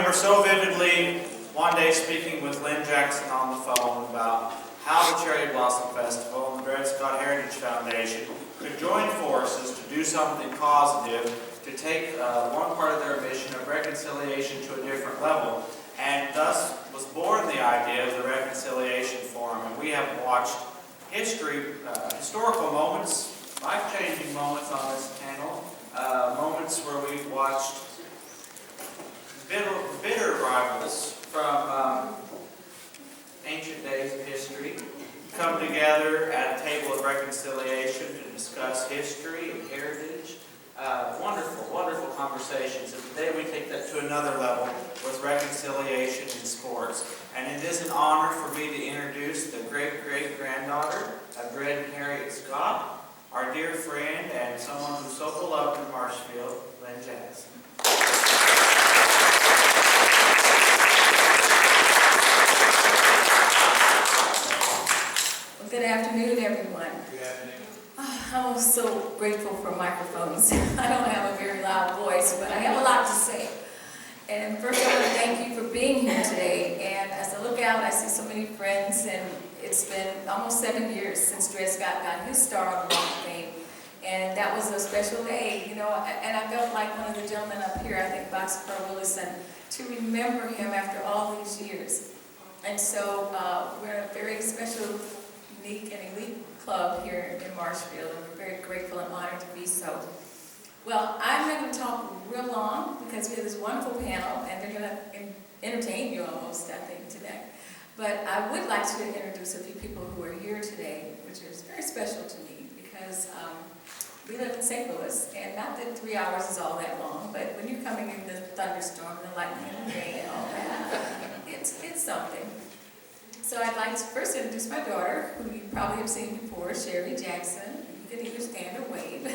remember so vividly one day speaking with Lynne Jackson on the phone about how the Cherry Blossom Festival and the Dred Heritage Foundation could join forces to do something positive, to take one part of their mission of reconciliation to a different level. And thus was born the idea of the Reconciliation Forum. And we have watched historical moments, life-changing moments on this panel, moments where we've watched bitter rivals from ancient days of history come together at a table of reconciliation to discuss history and heritage. Wonderful, wonderful conversations. And today we take that to another level with reconciliation in sports. And it is an honor for me to introduce the great-great-granddaughter of Dred and Harriet Scott, our dear friend and someone who's so beloved in Marshfield, Lynne Jackson. Well, good afternoon, everyone. Good afternoon. I'm so grateful for microphones. I don't have a very loud voice, but I have a lot to say. And first, I want to thank you for being here today. And as I look out, I see so many friends, and it's been almost 7 years since Dred Scott got his star on the Walk of Fame. And that was a special day, you know, and I felt like one of the gentlemen up here, I think Boxcar Willison, to remember him after all these years. And so we're a very special, unique, and elite club here in Marshfield, and we're very grateful and honored to be so. Well, I'm not going to talk real long because we have this wonderful panel, and they're going to entertain you almost, I think, today. But I would like to introduce a few people who are here today, which is very special to me because we live in St. Louis, and not that 3 hours is all that long, but when you're coming in the thunderstorm, the lightning and the rain and all that, it's something. So I'd like to first introduce my daughter, who you probably have seen before, Sherry Jackson. You can either stand or wave.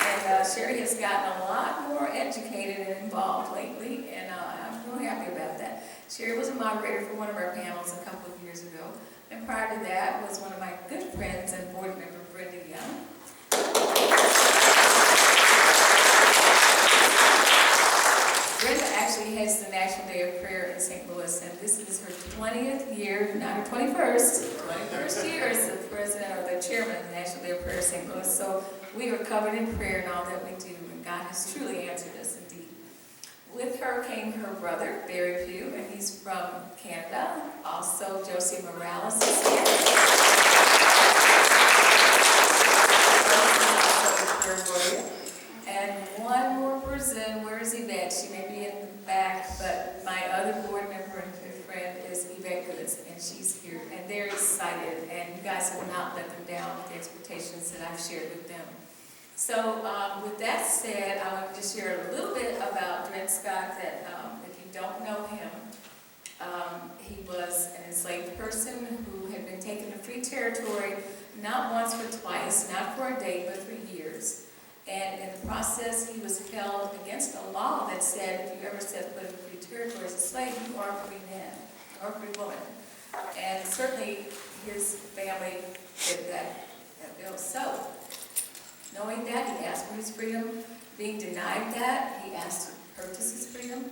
And Sherry has gotten a lot more educated and involved lately, and I'm real happy about that. Sherry was a moderator for one of our panels a couple of years ago, and prior to that was one of my good friends and board member, Brenda Young. Brenda actually has the National Day of Prayer in St. Louis, and this is her 20th year, not her 21st year as the president or the chairman of the National Day of Prayer in St. Louis. So we are covered in prayer in all that we do, and God has truly answered us indeed. With her came her brother, Barry Pugh, and he's from Canada. Also, Josie Morales is here. And one more person, where is Yvette? She may be in the back, but my other board member and good friend is Yvette Goods, and she's here. And they're excited, and you guys have not let them down with the expectations that I've shared with them. So with that said, I want to just share a little bit about Dred Scott, that if you don't know him, he was an enslaved person who had been taken to free territory not once but twice, not for a day but for years. And in the process, he was held against a law that said if you ever set foot in free territory as a slave, you are a free man or a free woman. And certainly his family did that bill. So, knowing that, he asked for his freedom. Being denied that, he asked to purchase his freedom.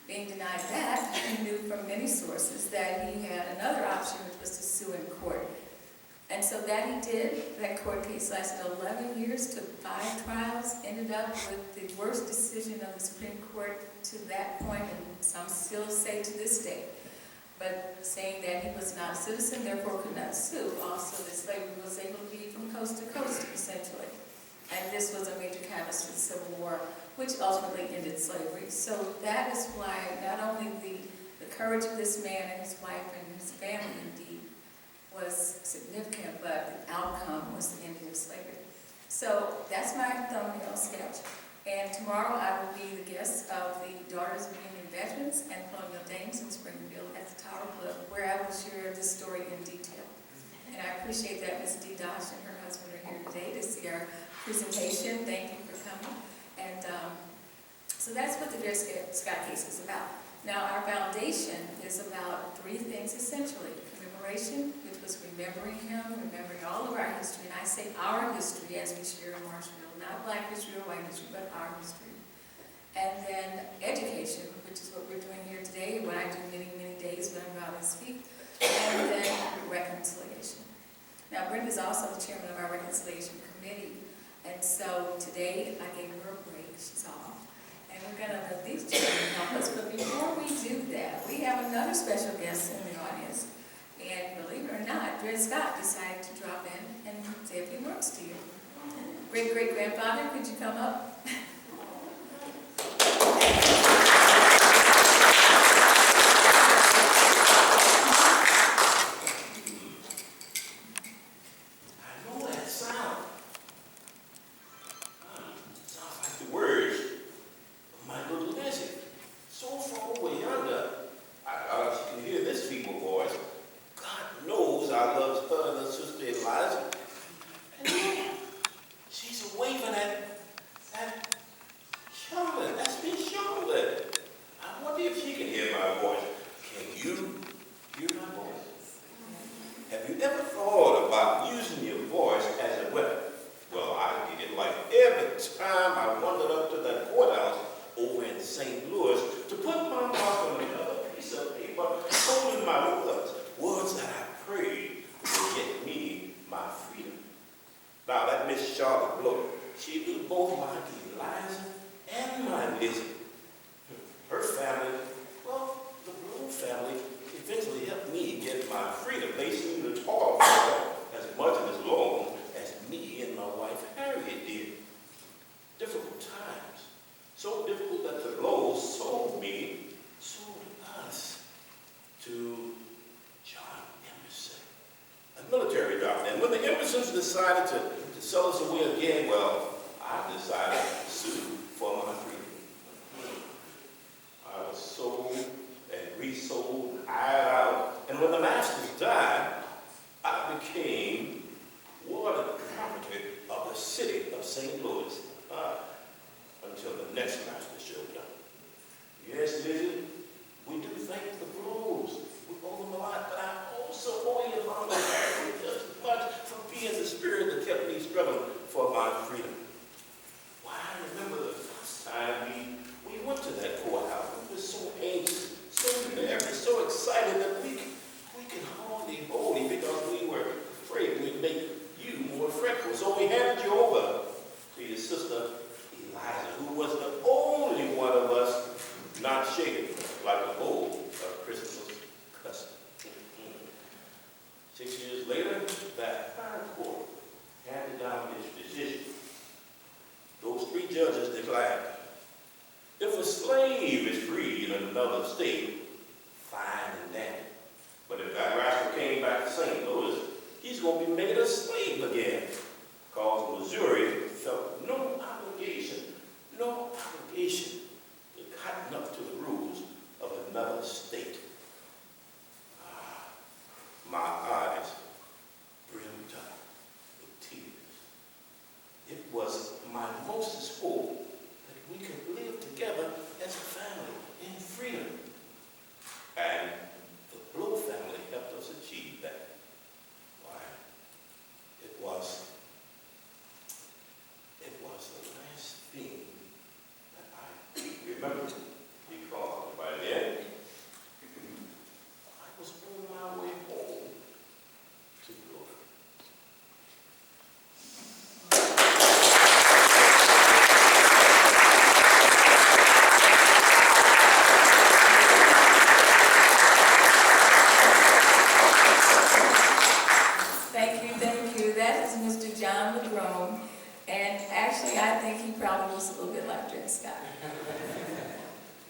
Being denied that, he knew from many sources that he had another option, which was to sue in court. And so that he did. That court case lasted 11 years, took 5 trials, ended up with the worst decision of the Supreme Court to that point, and some still say to this day. But saying that he was not a citizen, therefore could not sue. Also, that slavery was able to be from coast to coast, essentially. And this was a major catalyst for the Civil War, which ultimately ended slavery. So that is why not only the courage of this man and his wife and his family, indeed, was significant, but the outcome was the ending of slavery. So that's my thumbnail sketch. And tomorrow I will be the guest of the Daughters of Union Veterans and Colonial Dames in Springfield at the Tower Club, where I will share this story in detail. And I appreciate that Ms. D. Dosh and her husband are here today to see our presentation. Thank you for coming. And so that's what the Dred Scott case is about. Now, our foundation is about 3 things essentially: commemoration, which was remembering him, remembering all of our history. And I say our history as we share in Marshfield, not Black history or white history, but our history. And then education, which is what we're doing here today, what I do many, many days when I'm out and speak. And then reconciliation. Now, Brenda's also the chairman of our reconciliation committee. And so today, I gave her a break. She's off. And we're going to let these gentlemen help us. But before we do that, we have another special guest in the audience. And believe it or not, Dred Scott decided to drop in and say a few words to you. Great-great-grandfather, could you come up? Decided to sell us away again. Well, I decided to sue for my freedom. I was sold and resold, hired out, and when the masters died, I became water property of the city of St. Louis until the next master showed up. Yes, Lizzie, we do thank the Blues. We owe them a lot, but I also owe you Mama Harriet just as much for being the spirit that kept me struggling for my freedom. Why, I remember the first time we went to that courthouse. We were so anxious, so nervous, so excited that we could hardly hold him because we were afraid we'd make you more fretful. So we handed you over to your sister, Eliza, who was the only one of us not shaken like a bowl of Christmas custard. 6 years later, that higher court handed down its decision. Those 3 judges declared, if a slave is freed in another state, fine and dandy. But if that rascal came back to St. Louis, he's going to be made a slave again. Because Missouri felt no obligation to cotton up to the rules of another state. My eyes brimmed up with tears. It was my mostest hope that we could live together as a family in freedom. And the Blow family helped us achieve that. Why, it was the last thing that I remembered, because by then I was on my way home to glory. Thank you. That is Mr. John LaGrone. And actually, I think he probably was a little bit like Dred Scott.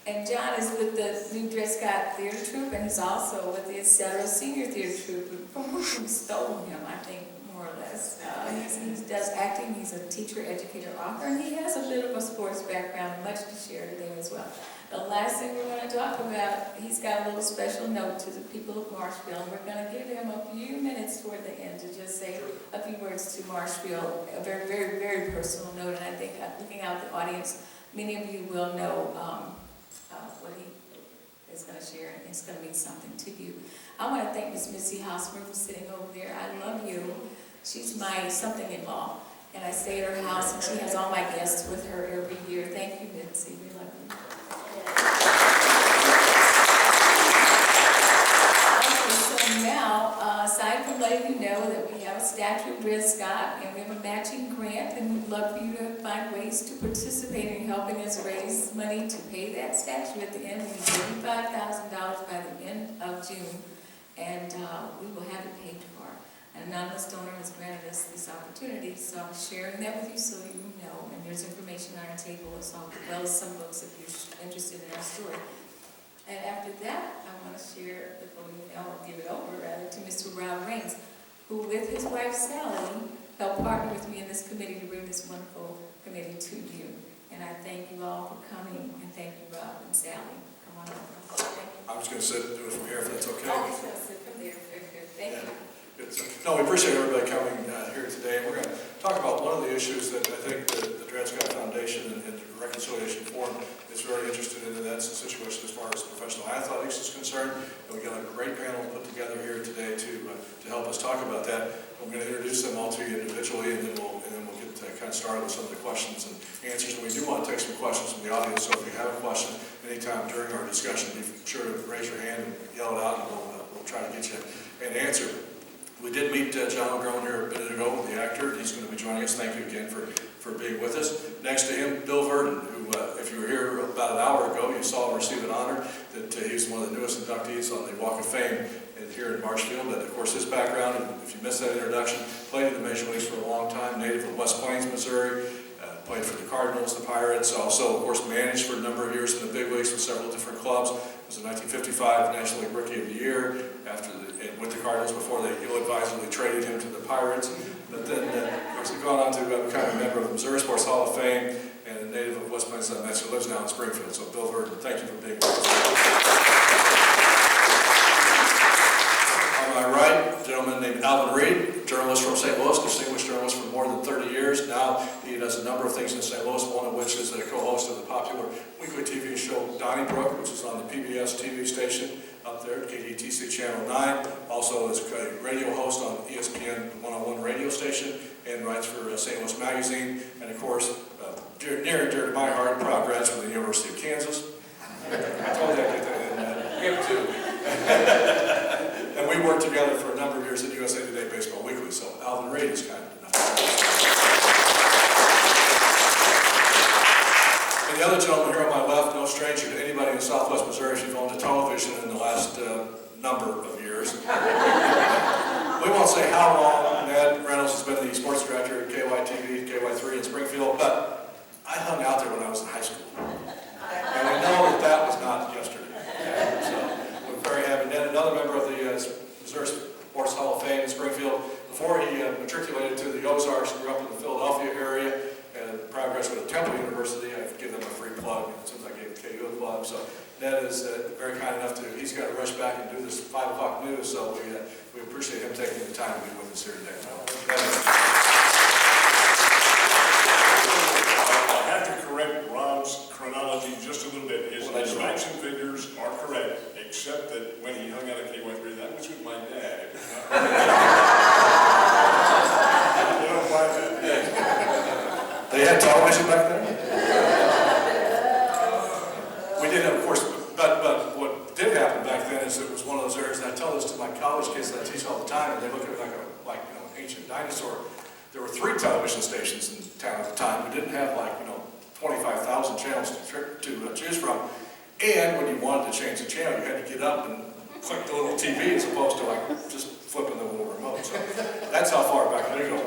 And John is with the new Dred Scott Theater Troupe, and he's also with the Etc. Senior Theater Troupe, from which we stole him, I think, more or less. He does acting, he's a teacher, educator, author, and he has a bit of a sports background, much to share today as well. The last thing we're going to talk about, he's got a little special note to the people of Marshfield, and we're going to give him a few minutes toward the end to just say a few words to Marshfield, a very, very, very personal note, and I think looking out the audience, many of you will know what he is going to share, and it's going to mean something to you. I want to thank Miss Missy Hosmer for sitting over there. I love you. She's my something-in-law, and I stay at her house, and she has all my guests with her every year. Thank you, Nancy. We love you. Okay, so now, aside from letting you know that we have a statue of Dred Scott, and we have a matching grant, and we'd love for you to find ways to participate in helping us raise money to pay that statue at the end. We need $35,000 by the end of June, and we will have it paid for. An anonymous donor has granted us this opportunity, so I'm sharing that with you so you know. And there's information on our table as well as some books if you're interested in our story. And after that, I want to share the podium, I'll give it over rather to Mr. Rob Reynolds, who with his wife Sally helped partner with me in this committee to bring this wonderful committee to you. And I thank you all for coming, and thank you, Rob and Sally. Come on over. Thank you. I'm just going to sit and do it from here if that's okay. Oh, he's going to sit from there. Very good. Thank you. Good. No, we appreciate everybody coming here today. We're going to talk about one of the issues that I think the Dred Scott Foundation and the Reconciliation Forum is very interested in, and that's the situation as far as professional athletics is concerned. And we've got a great panel put together here today to help us talk about that. I'm going to introduce them all to you individually, and then we'll get kind of started with some of the questions and answers. And we do want to take some questions from the audience, so if you have a question anytime during our discussion, be sure to raise your hand and yell it out, and we'll try to get you an answer. We did meet John LaGrone here a minute ago, the actor. He's going to be joining us. Thank you again for being with us. Next to him, Bill Virdon, who, if you were here about an hour ago, you saw him receive an honor that he's one of the newest inductees on the Walk of Fame here in Marshfield. And of course, his background, if you missed that introduction, played in the Major Leagues for a long time, native of West Plains, Missouri, played for the Cardinals, the Pirates, also, of course, managed for a number of years in the big leagues with several different clubs. Was a 1955 National League Rookie of the Year with the Cardinals before they ill-advisedly traded him to the Pirates. But then, of course, he's gone on to become a member of the Missouri Sports Hall of Fame and a native of West Plains, who lives now in Springfield. So, Bill Virdon, thank you for being with us. On my right, a gentleman named Alvin Reid, journalist from St. Louis, distinguished journalist for more than 30 years. Now he does a number of things in St. Louis, one of which is a co-host of the popular weekly TV show Donnybrook, which is on the PBS TV station up there, KDTC Channel 9. Also is a radio host on ESPN 101 radio station and writes for St. Louis Magazine. And of course, near and dear to my heart, proud graduate from the University of Kansas. I told you I'd get that in. Him too. And we worked together for a number of years at USA Today Baseball Weekly, so Alvin Reid is kind enough. And the other gentleman here on my left, no stranger to anybody in Southwest Missouri if you've owned a television in the last number of years. We won't say how long Ned Reynolds has been the sports director at KYTV, KY3 in Springfield, but I hung out there when I was in high school. And we know that was not yesterday. So we're very happy. Ned, another member of the Missouri Sports Hall of Fame in Springfield. Before he matriculated to the Ozarks, grew up in the Philadelphia area, and proud graduate of Temple University. I give them a free plug since I gave KU a plug. So Ned is very kind enough to, he's got to rush back and do this 5 o'clock news, so we appreciate him taking the time to be with us here today. I have to correct Rob's chronology just a little bit. His facts and figures are correct, except that when he hung out at KY3, that was with my dad. You don't buy that. They had television back then? We did have, of course, but what did happen back then is it was one of those areas, and I tell this to my college kids that I teach all the time, and they look at it like an ancient dinosaur. There were 3 television stations in town at the time. We didn't have 25,000 channels to choose from. And when you wanted to change the channel, you had to get up and click the little TV as opposed to just flipping the little remote. So that's how far back I go.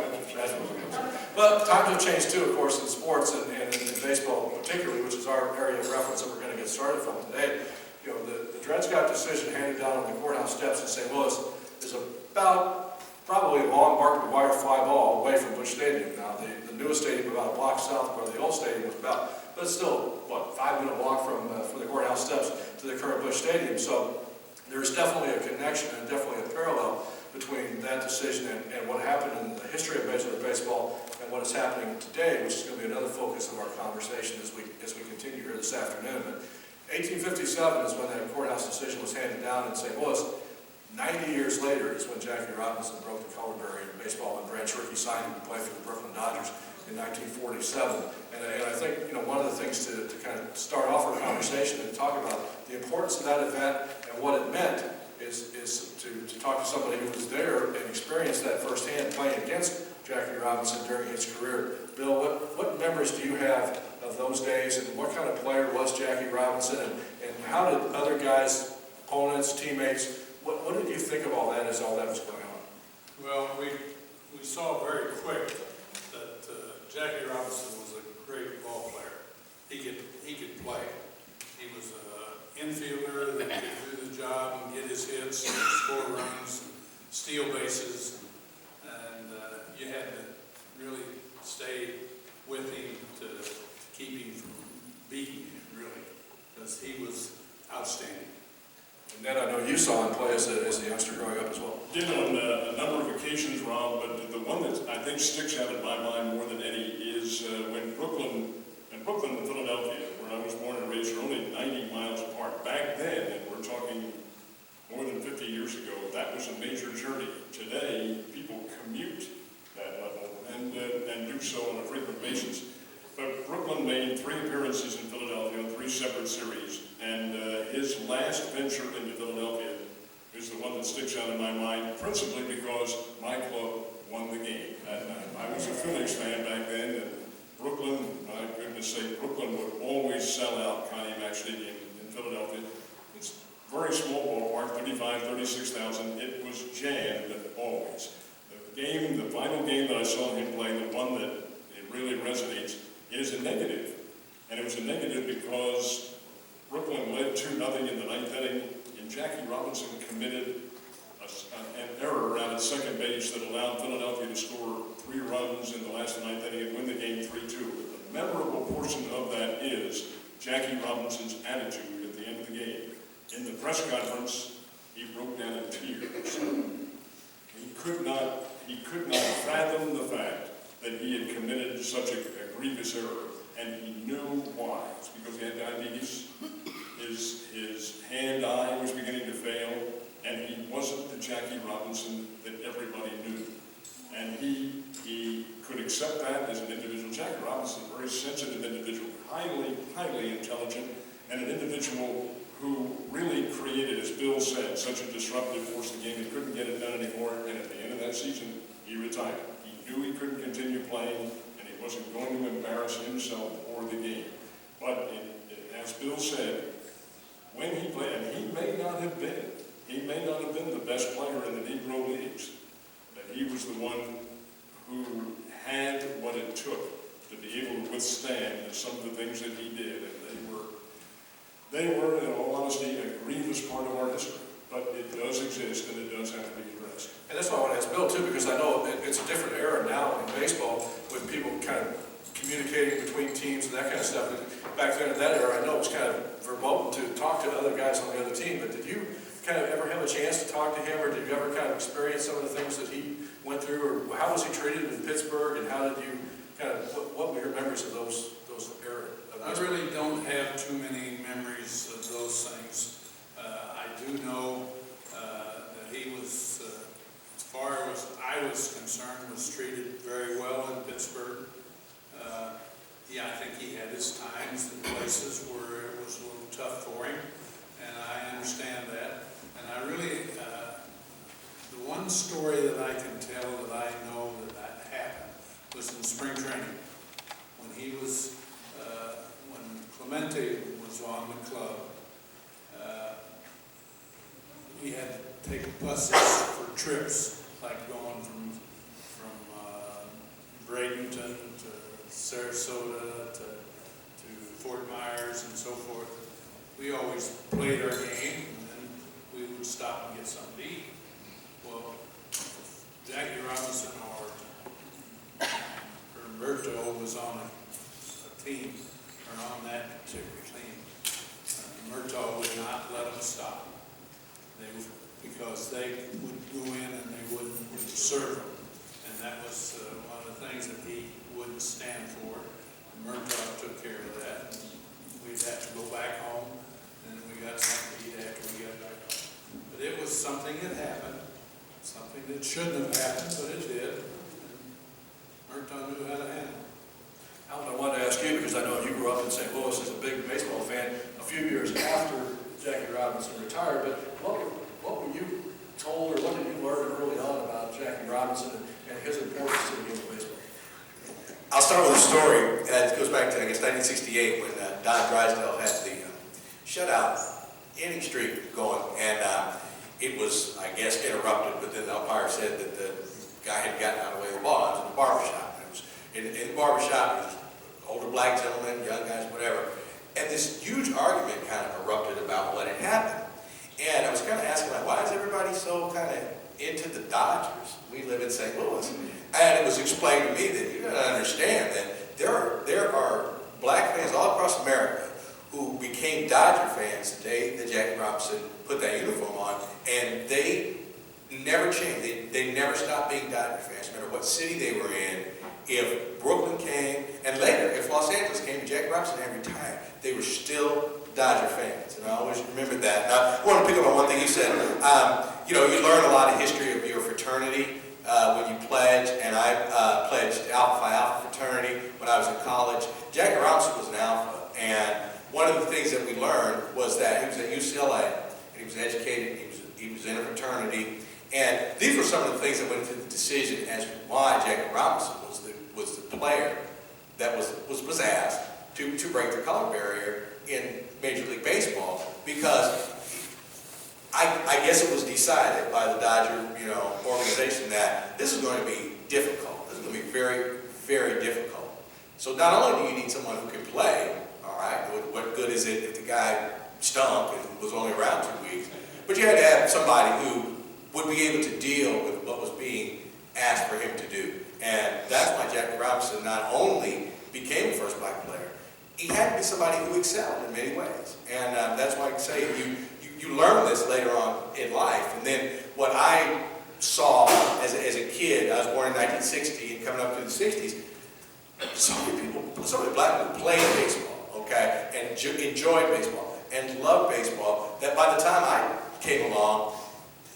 But times have changed too, of course, in sports and in baseball particularly, which is our area of reference that we're going to get started from today. You know, the Dred Scott decision handed down on the courthouse steps in St. Louis is about probably a long marked wire fly ball away from Busch Stadium. Now, the newest stadium about a block south of where the old stadium was about, but it's still, what, 5-minute walk from the courthouse steps to the current Busch Stadium. So there's definitely a connection and definitely a parallel between that decision and what happened in the history of Major League Baseball and what is happening today, which is going to be another focus of our conversation as we continue here this afternoon. But 1857 is when that courthouse decision was handed down in St. Louis. 90 years later is when Jackie Robinson broke the color barrier in baseball when Brad Shirky signed him to play for the Brooklyn Dodgers in 1947. And I think, one of the things to kind of start off our conversation and talk about the importance of that event and what it meant is to talk to somebody who was there and experienced that firsthand playing against Jackie Robinson during his career. Bill, what memories do you have of those days, and what kind of player was Jackie Robinson, and how did other guys, opponents, teammates, what did you think of all that as all that was going on? Well, we saw very quick that Jackie Robinson was a great ball player. He could play. He was an infielder that could do the job and get his hits and score runs, and steal bases, and you had to really stay with him to keep him from beating him, really, because he was outstanding. And then I know you saw him play as a youngster growing up as well. Did on a number of occasions, Rob, but the one that I think sticks out in my mind more than any is when Brooklyn and Philadelphia, where I was born and raised, are only 90 miles apart. Back then, and we're talking more than 50 years ago, that was a major journey. Today, people commute that level and do so on a frequent basis. But Brooklyn made 3 appearances in Philadelphia on 3 separate series, and his last venture into Philadelphia is the one that sticks out in my mind, principally because my club won the game that night. I was a Phillies fan back then, and Brooklyn, my goodness sake, Brooklyn would always sell out Connie Mack Stadium in Philadelphia. It's a very small ballpark, 36,000. It was jammed always. The final game that I saw him play, the one that it really resonates, is a negative. And it was a negative because Brooklyn led 2-0 in the 9th inning, and Jackie Robinson committed an error out at second base that allowed Philadelphia to score 3 runs in the last 9th inning and win the game 3-2. The memorable portion of that is Jackie Robinson's attitude at the end of the game. In the press conference, he broke down in tears. He could not fathom the fact that he had committed such a grievous error, and he knew why. It's because he had diabetes, his hand-eye was beginning to fail, and he wasn't the Jackie Robinson that everybody knew. And he could accept that as an individual. Jackie Robinson, a very sensitive individual, highly intelligent, and an individual who really created, as Bill said, such a disruptive force in the game. He couldn't get it done anymore, and at the end of that season, he retired. He knew he couldn't continue playing, and he wasn't going to embarrass himself or the game. But as Bill said, when he played, and he may not have been the best player in the Negro Leagues, but he was the one who had what it took to be able to withstand some of the things that he did, and they were, in all honesty, a grievous part of our history. But it does exist, and it does have to be addressed. And that's why I want to ask Bill, too, because I know it's a different era now in baseball with people kind of communicating between teams and that kind of stuff. Back then in that era, I know it was kind of verboten to talk to other guys on the other team, but did you kind of ever have a chance to talk to him, or did you ever kind of experience some of the things that he went through, or how was he treated in Pittsburgh, and how did you kind of, what were your memories of those era? I really don't have too many memories of those things. I do know that he was, as far as I was concerned, was treated very well in Pittsburgh. I think he had his times and places where it was a little tough for him, and I understand that. And I really, the one story that I can tell that I know that happened was in spring training. When he was, when Clemente was on the club, we had to take buses for trips, like going from Bradenton to Sarasota to Fort Myers and so forth. We always played our game, and then we would stop and get something to eat. Well, Jackie Robinson or Roberto was on a team, or on that particular team. Murtaugh would not let them stop. Because they would go in and they wouldn't serve them. And that was one of the things that he wouldn't stand for. Murtaugh took care of that. And we'd have to go back home, and we got something to eat after we got back home. But it was something that happened, something that shouldn't have happened, but it did. And Virdon knew how to handle it. Alvin, I wanted to ask you, because I know you grew up in St. Louis as a big baseball fan a few years after Jackie Robinson retired, but what were you told, or what did you learn early on about Jackie Robinson and his importance to the game of baseball? I'll start with a story. It goes back to, I guess, 1968 when Don Drysdale had the shutout inning streak going, and it was, I guess, interrupted, but then the umpire said that the guy had gotten out of the way of the ball. It was in the barbershop. It was in the barbershop, it was older black gentlemen, young guys, whatever, and this huge argument kind of erupted about what had happened. And I was kind of asking, like, why is everybody so kind of into the Dodgers? We live in St. Louis. And it was explained to me that you gotta understand that there are black fans all across America who became Dodger fans the day that Jackie Robinson put that uniform on, and they never changed. They never stopped being Dodger fans, no matter what city they were in. If Brooklyn came, and later, if Los Angeles came and Jackie Robinson had retired, they were still Dodger fans, and I always remembered that. And I want to pick up on one thing you said. You know, you learn a lot of history of your fraternity when you pledge, and I pledged Alpha Phi Alpha fraternity when I was in college. Jackie Robinson was an Alpha, and one of the things that we learned was that he was at UCLA, and he was educated, he was in a fraternity, and these were some of the things that went into the decision as to why Jackie Robinson was the player that was asked to break the color barrier in Major League Baseball, because I guess it was decided by the Dodger, organization that this is going to be difficult. This is going to be very, very difficult. So not only do you need someone who can play, all right, what good is it if the guy stunk and was only around 2 weeks, but you had to have somebody who would be able to deal with what was being asked for him to do. And that's why Jackie Robinson not only became the first black player, he had to be somebody who excelled in many ways. And that's why I say you learn this later on in life. And then what I saw as a kid, I was born in 1960 and coming up through the 60s, so many black people played baseball, okay, and enjoyed baseball and loved baseball, that by the time I came along,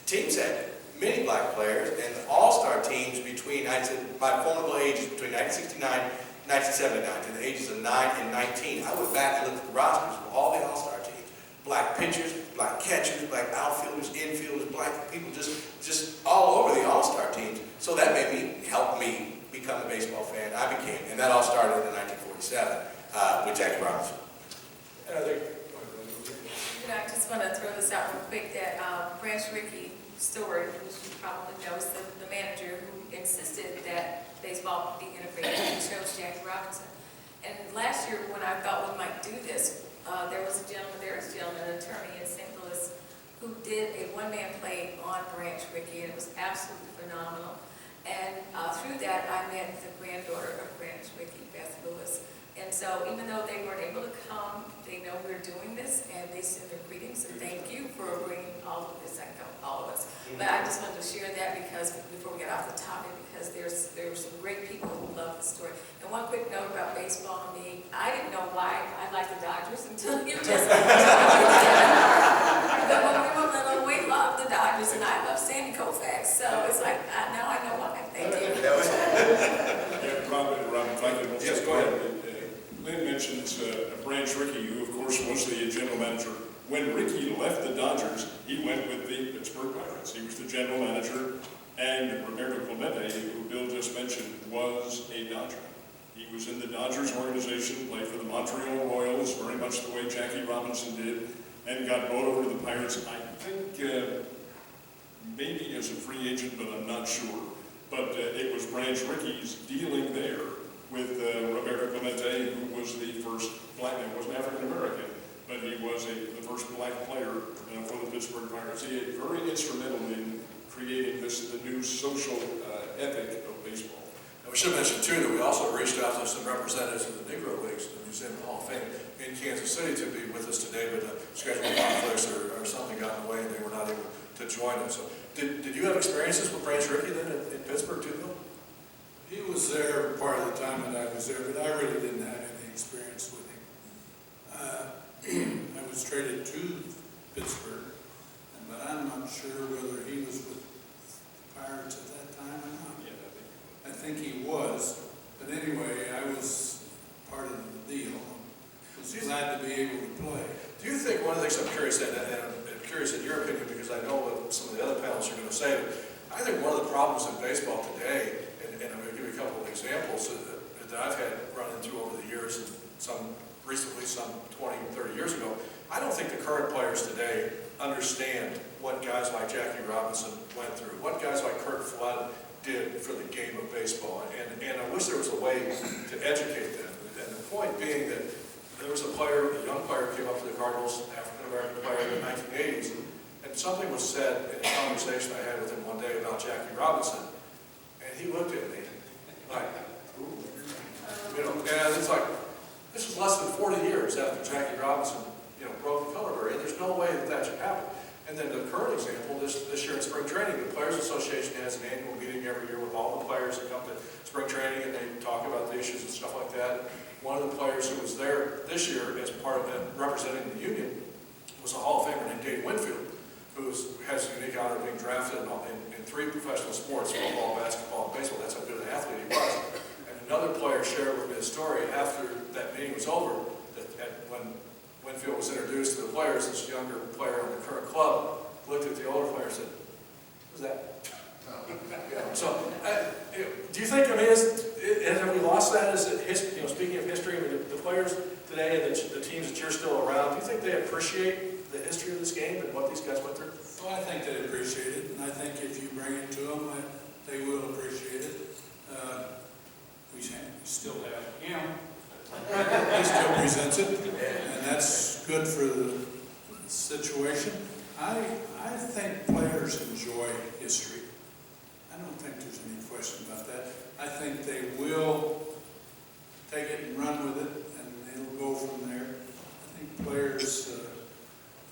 teams had many black players, and the all-star teams between, my formidable ages between 1969 and 1979, to the ages of 9 and 19, I went back and looked at the rosters of all the all-star teams. Black pitchers, black catchers, black outfielders, infielders, black people, just all over the all-star teams. So that helped me become the baseball fan I became, and that all started in 1947 with Jackie Robinson. And I think, I just want to throw this out real quick, that Branch Rickey story, which you probably know, is the manager who insisted that baseball be integrated and chose Jackie Robinson. And last year, when I thought we might do this, there is a gentleman, an attorney in St. Louis, who did a one-man play on Branch Rickey, and it was absolutely phenomenal. And through that, I met the granddaughter of Branch Rickey, Beth Lewis. And so even though they weren't able to come, they know we're doing this, and they send their greetings and thank you for bringing all of this, all of us. But I just wanted to share that because before we get off the topic, because there's some great people who love the story. And one quick note about baseball and me, I didn't know why I liked the Dodgers until you just but when we were little, we loved the Dodgers, and I love Sandy Koufax, so it's like, now I know why. Thank you. Yeah, Robin, if I could Yes, go ahead. Lynne mentions Branch Rickey, who of course was the general manager. When Rickey left the Dodgers, he went with the Pittsburgh Pirates. He was the general manager, and Roberto Clemente, who Bill just mentioned, was a Dodger. He was in the Dodgers organization, played for the Montreal Royals, very much the way Jackie Robinson did, and got brought over to the Pirates, I think maybe as a free agent, but I'm not sure. But it was Branch Rickey's dealing there with Roberto Clemente, who was the first black man. He wasn't African-American, but he was the first black player for the Pittsburgh Pirates. He was very instrumental in creating the new social ethic of baseball. we should mention too that we also reached out to some representatives of the Negro Leagues, the Museum of Hall of Fame in Kansas City to be with us today, but schedule conflicts or something got in the way and they were not able to join us. So did you have experiences with Branch Rickey then in Pittsburgh too, Bill? He was there part of the time that I was there, but I really didn't have any experience with him. I was traded to Pittsburgh, but I'm not sure whether he was with Pirates at that time or not. I think he was, but anyway, I was part of the deal. Was glad to be able to play. Do you think, one of the things I'm curious at, and I'm curious in your opinion, because I know what some of the other panelists are going to say, I think one of the problems in baseball today, and I'm going to give you a couple of examples that I've had run into over the years, and some recently, some 20, 30 years ago, I don't think the current players today understand what guys like Jackie Robinson went through, what guys like Curt Flood did for the game of baseball, and I wish there was a way to educate them. And the point being that there was a player, a young player came up to the Cardinals, African-American player in the 1980s, and something was said in a conversation I had with him one day about Jackie Robinson, and he looked at me like, ooh, you know, and it's like, this was less than 40 years after Jackie Robinson, you know, broke the color barrier, and there's no way that that should happen. And then the current example, this year in spring training, the Players Association has an annual meeting every year with all the players that come to spring training, and they talk about the issues and stuff like that. One of the players who was there this year as part of it, representing the union, was a Hall of Famer named Dave Winfield, who has the unique honor of being drafted in 3 professional sports, football, basketball, and baseball. That's how good an athlete he was. And another player shared with me a story after that meeting was over, that when Winfield was introduced to the players, this younger player on the current club looked at the older player and said, "Who's that?" So, do you think, I mean, have we lost that? Is it, you know, speaking of history, I mean, the players today and the teams that you're still around, do you think they appreciate the history of this game and what these guys went through? Well, I think they appreciate it, and I think if you bring it to them, they will appreciate it. We still have him. He still presents it, and that's good for the situation. I think players enjoy history. I don't think there's any question about that. I think they will take it and run with it, and it'll go from there. I think players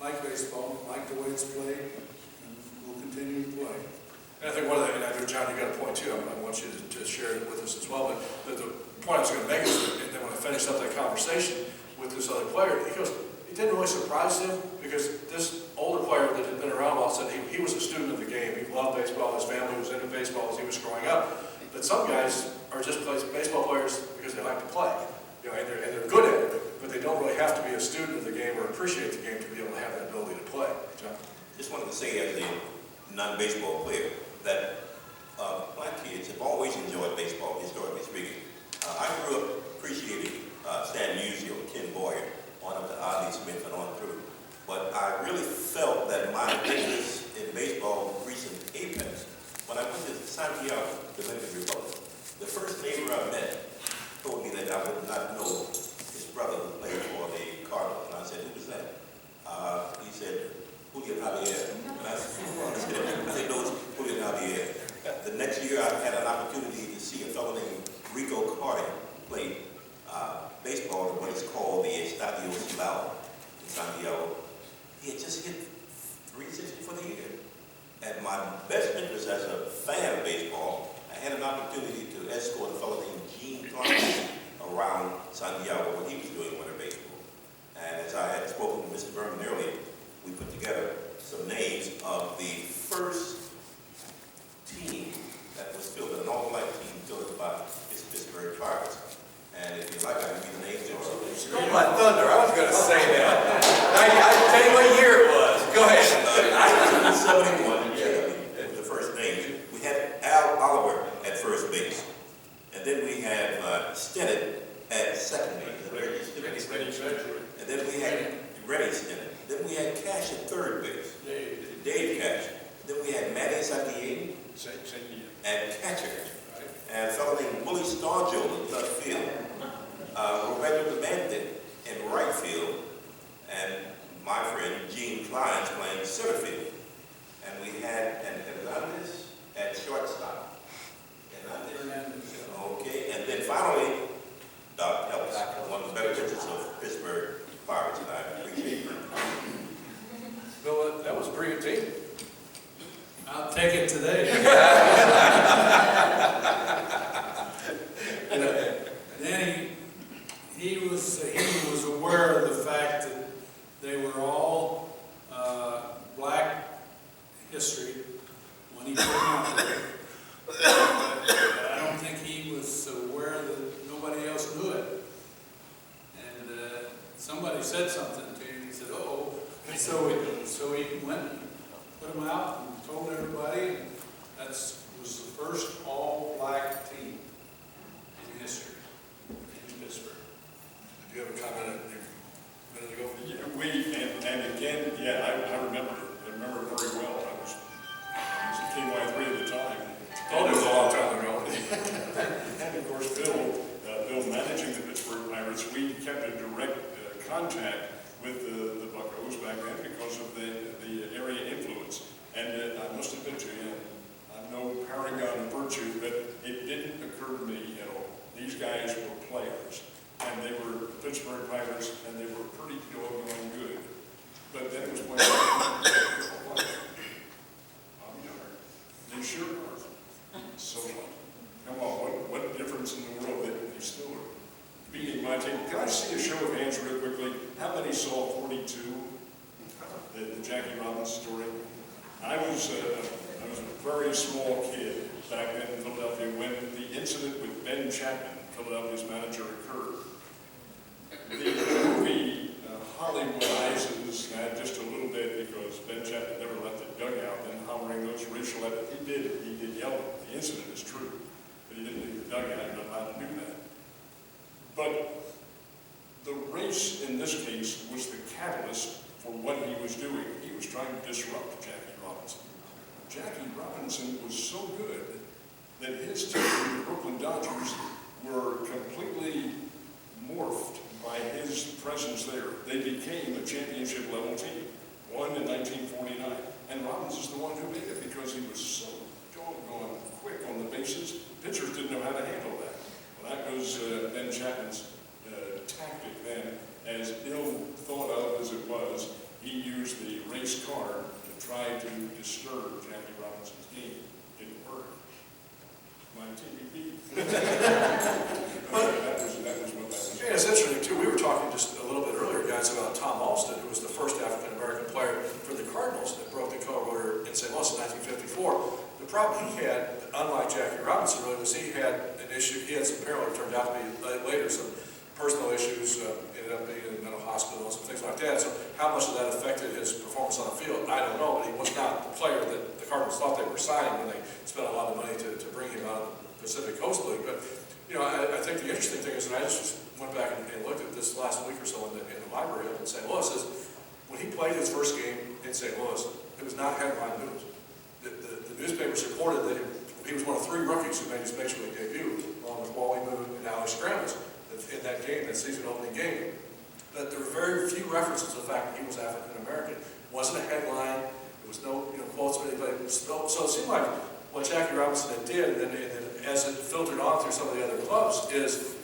like baseball, like the way it's played, and will continue to play. And I think one of the, and I know, John, you got a point too, I want you to share it with us as well, but the point I was going to make is, and then when I finished up that conversation with this other player, he goes, it didn't really surprise him, because this older player that had been around all of a sudden, he was a student of the game. He loved baseball. His family was into baseball as he was growing up. But some guys are just baseball players because they like to play, you know, and they're good at it, but they don't really have to be a student of the game or appreciate the game to be able to have that ability to play. John? Just wanted to say, as a non-baseball player, that my kids have always enjoyed baseball, historically speaking. I grew up appreciating Stan Musial, Ken Boyer, on up to Ozzie Smith and on through. But I really felt that my interest in baseball reached an apex when I went to Santiago, Dominican Republic. The first neighbor I met told me that I would not know his brother who played for the Cardinals. And I said, "Who was that?" He said, "Julian Javier." And I said, "No, it's Julian Javier." The next year, I had an opportunity to see a fellow named Rico Carter play baseball in what is called the Estadio Cibao in Santiago. He had just hit 360 for the year. And my best interest as a fan of baseball, I had an opportunity to escort a fellow named Gene Clark around Santiago when he was doing winter baseball. And as I had spoken to Mr. Berman earlier, we put together some names of the first team that was filled, an all-black team filled by his Pittsburgh Pirates. And if you like, I can give the names also. Stole my thunder. I was going to say that. I'll tell you what year it was. Go ahead. 1971, the first name. We had Al Oliver at first base. And then we had Stennett at second base. And then we had Rennie Stennett. Then we had Cash at third base. Dave Cash. Then we had Matty Sakier at catcher. And a fellow named Willie Stargell in left field. Roberto Demanded in right field. And my friend Gene Klein's playing center field. And we had Hernandez at shortstop. Okay, and then finally, Doc Ellis, one of the better pitchers of Pittsburgh Pirates, and I appreciate it. Bill, that was a pretty good team. I'll take it today. Then he was aware of the fact that they were all black somebody said something to him, he said, "Uh-oh." And so he went and put him out and told everybody, and was the first all-black team in history in Pittsburgh. Do you have a comment a minute ago? Yeah, and again, yeah, I remember it. I remember it very well. I was a KY3 at the time. Oh, it was a long time ago. And of course, Bill managing the Pittsburgh Pirates, we kept a direct contact with the Buccos back then because of the area influence. And I must admit to you, I'm no paragon of virtue, but it didn't occur to me at all. These guys were players, and they were Pittsburgh Pirates, and they were pretty doggone good. But then it was when they sure are. So come on, what difference in the world that they still are beating my team? Can I see a show of hands real quickly? How many saw 42? The Jackie Robinson story. I was a very small kid back then in Philadelphia when the incident with Ben Chapman, Philadelphia's manager, occurred. The movie Hollywoodizes that just a little bit because Ben Chapman never left the dugout and hollering those racial epithets. He did yell it. The incident is true, but he didn't leave the dugout. You're not allowed to do that. But the race in this case was the catalyst for what he was doing. He was trying to disrupt Jackie Robinson. Jackie Robinson was so good that his team, the Brooklyn Dodgers, were completely morphed by his presence there. They became a championship level team, won in 1949. And Robbins is the one who made it because he was so doggone quick on the bases. Pitchers didn't know how to handle that. Well, that was Ben Chapman's tactic then. As ill thought of as it was, he used the race car to try to disturb Jackie Robinson's game. Didn't work. My TVP. that was what that was. Yeah, it's interesting too. We were talking just a little bit earlier, guys, about Tom Alston, who was the first African-American player for the Cardinals that broke the color order in St. Louis in 1954. The problem he had, unlike Jackie Robinson, really, was he had an issue. He had some apparently turned out to be later some personal issues, ended up being in mental hospitals and things like that. So how much of that affected his performance on the field, I don't know. But he was not the player that the Cardinals thought they were signing when they spent a lot of money to bring him out of the Pacific Coast League. But you know, I think the interesting thing is, and I just went back and looked at this last week or so in the library up in St. Louis, is when he played his first game in St. Louis, it was not headline news. The newspapers reported that he was one of 3 rookies who made his Major League debut, along with Wally Moon and Alex Scrambles in that game, that season opening game. But there were very few references to the fact that he was African American. It wasn't a headline. There was no quotes from anybody. So it seemed like what Jackie Robinson did, and then as it filtered on through some of the other clubs, is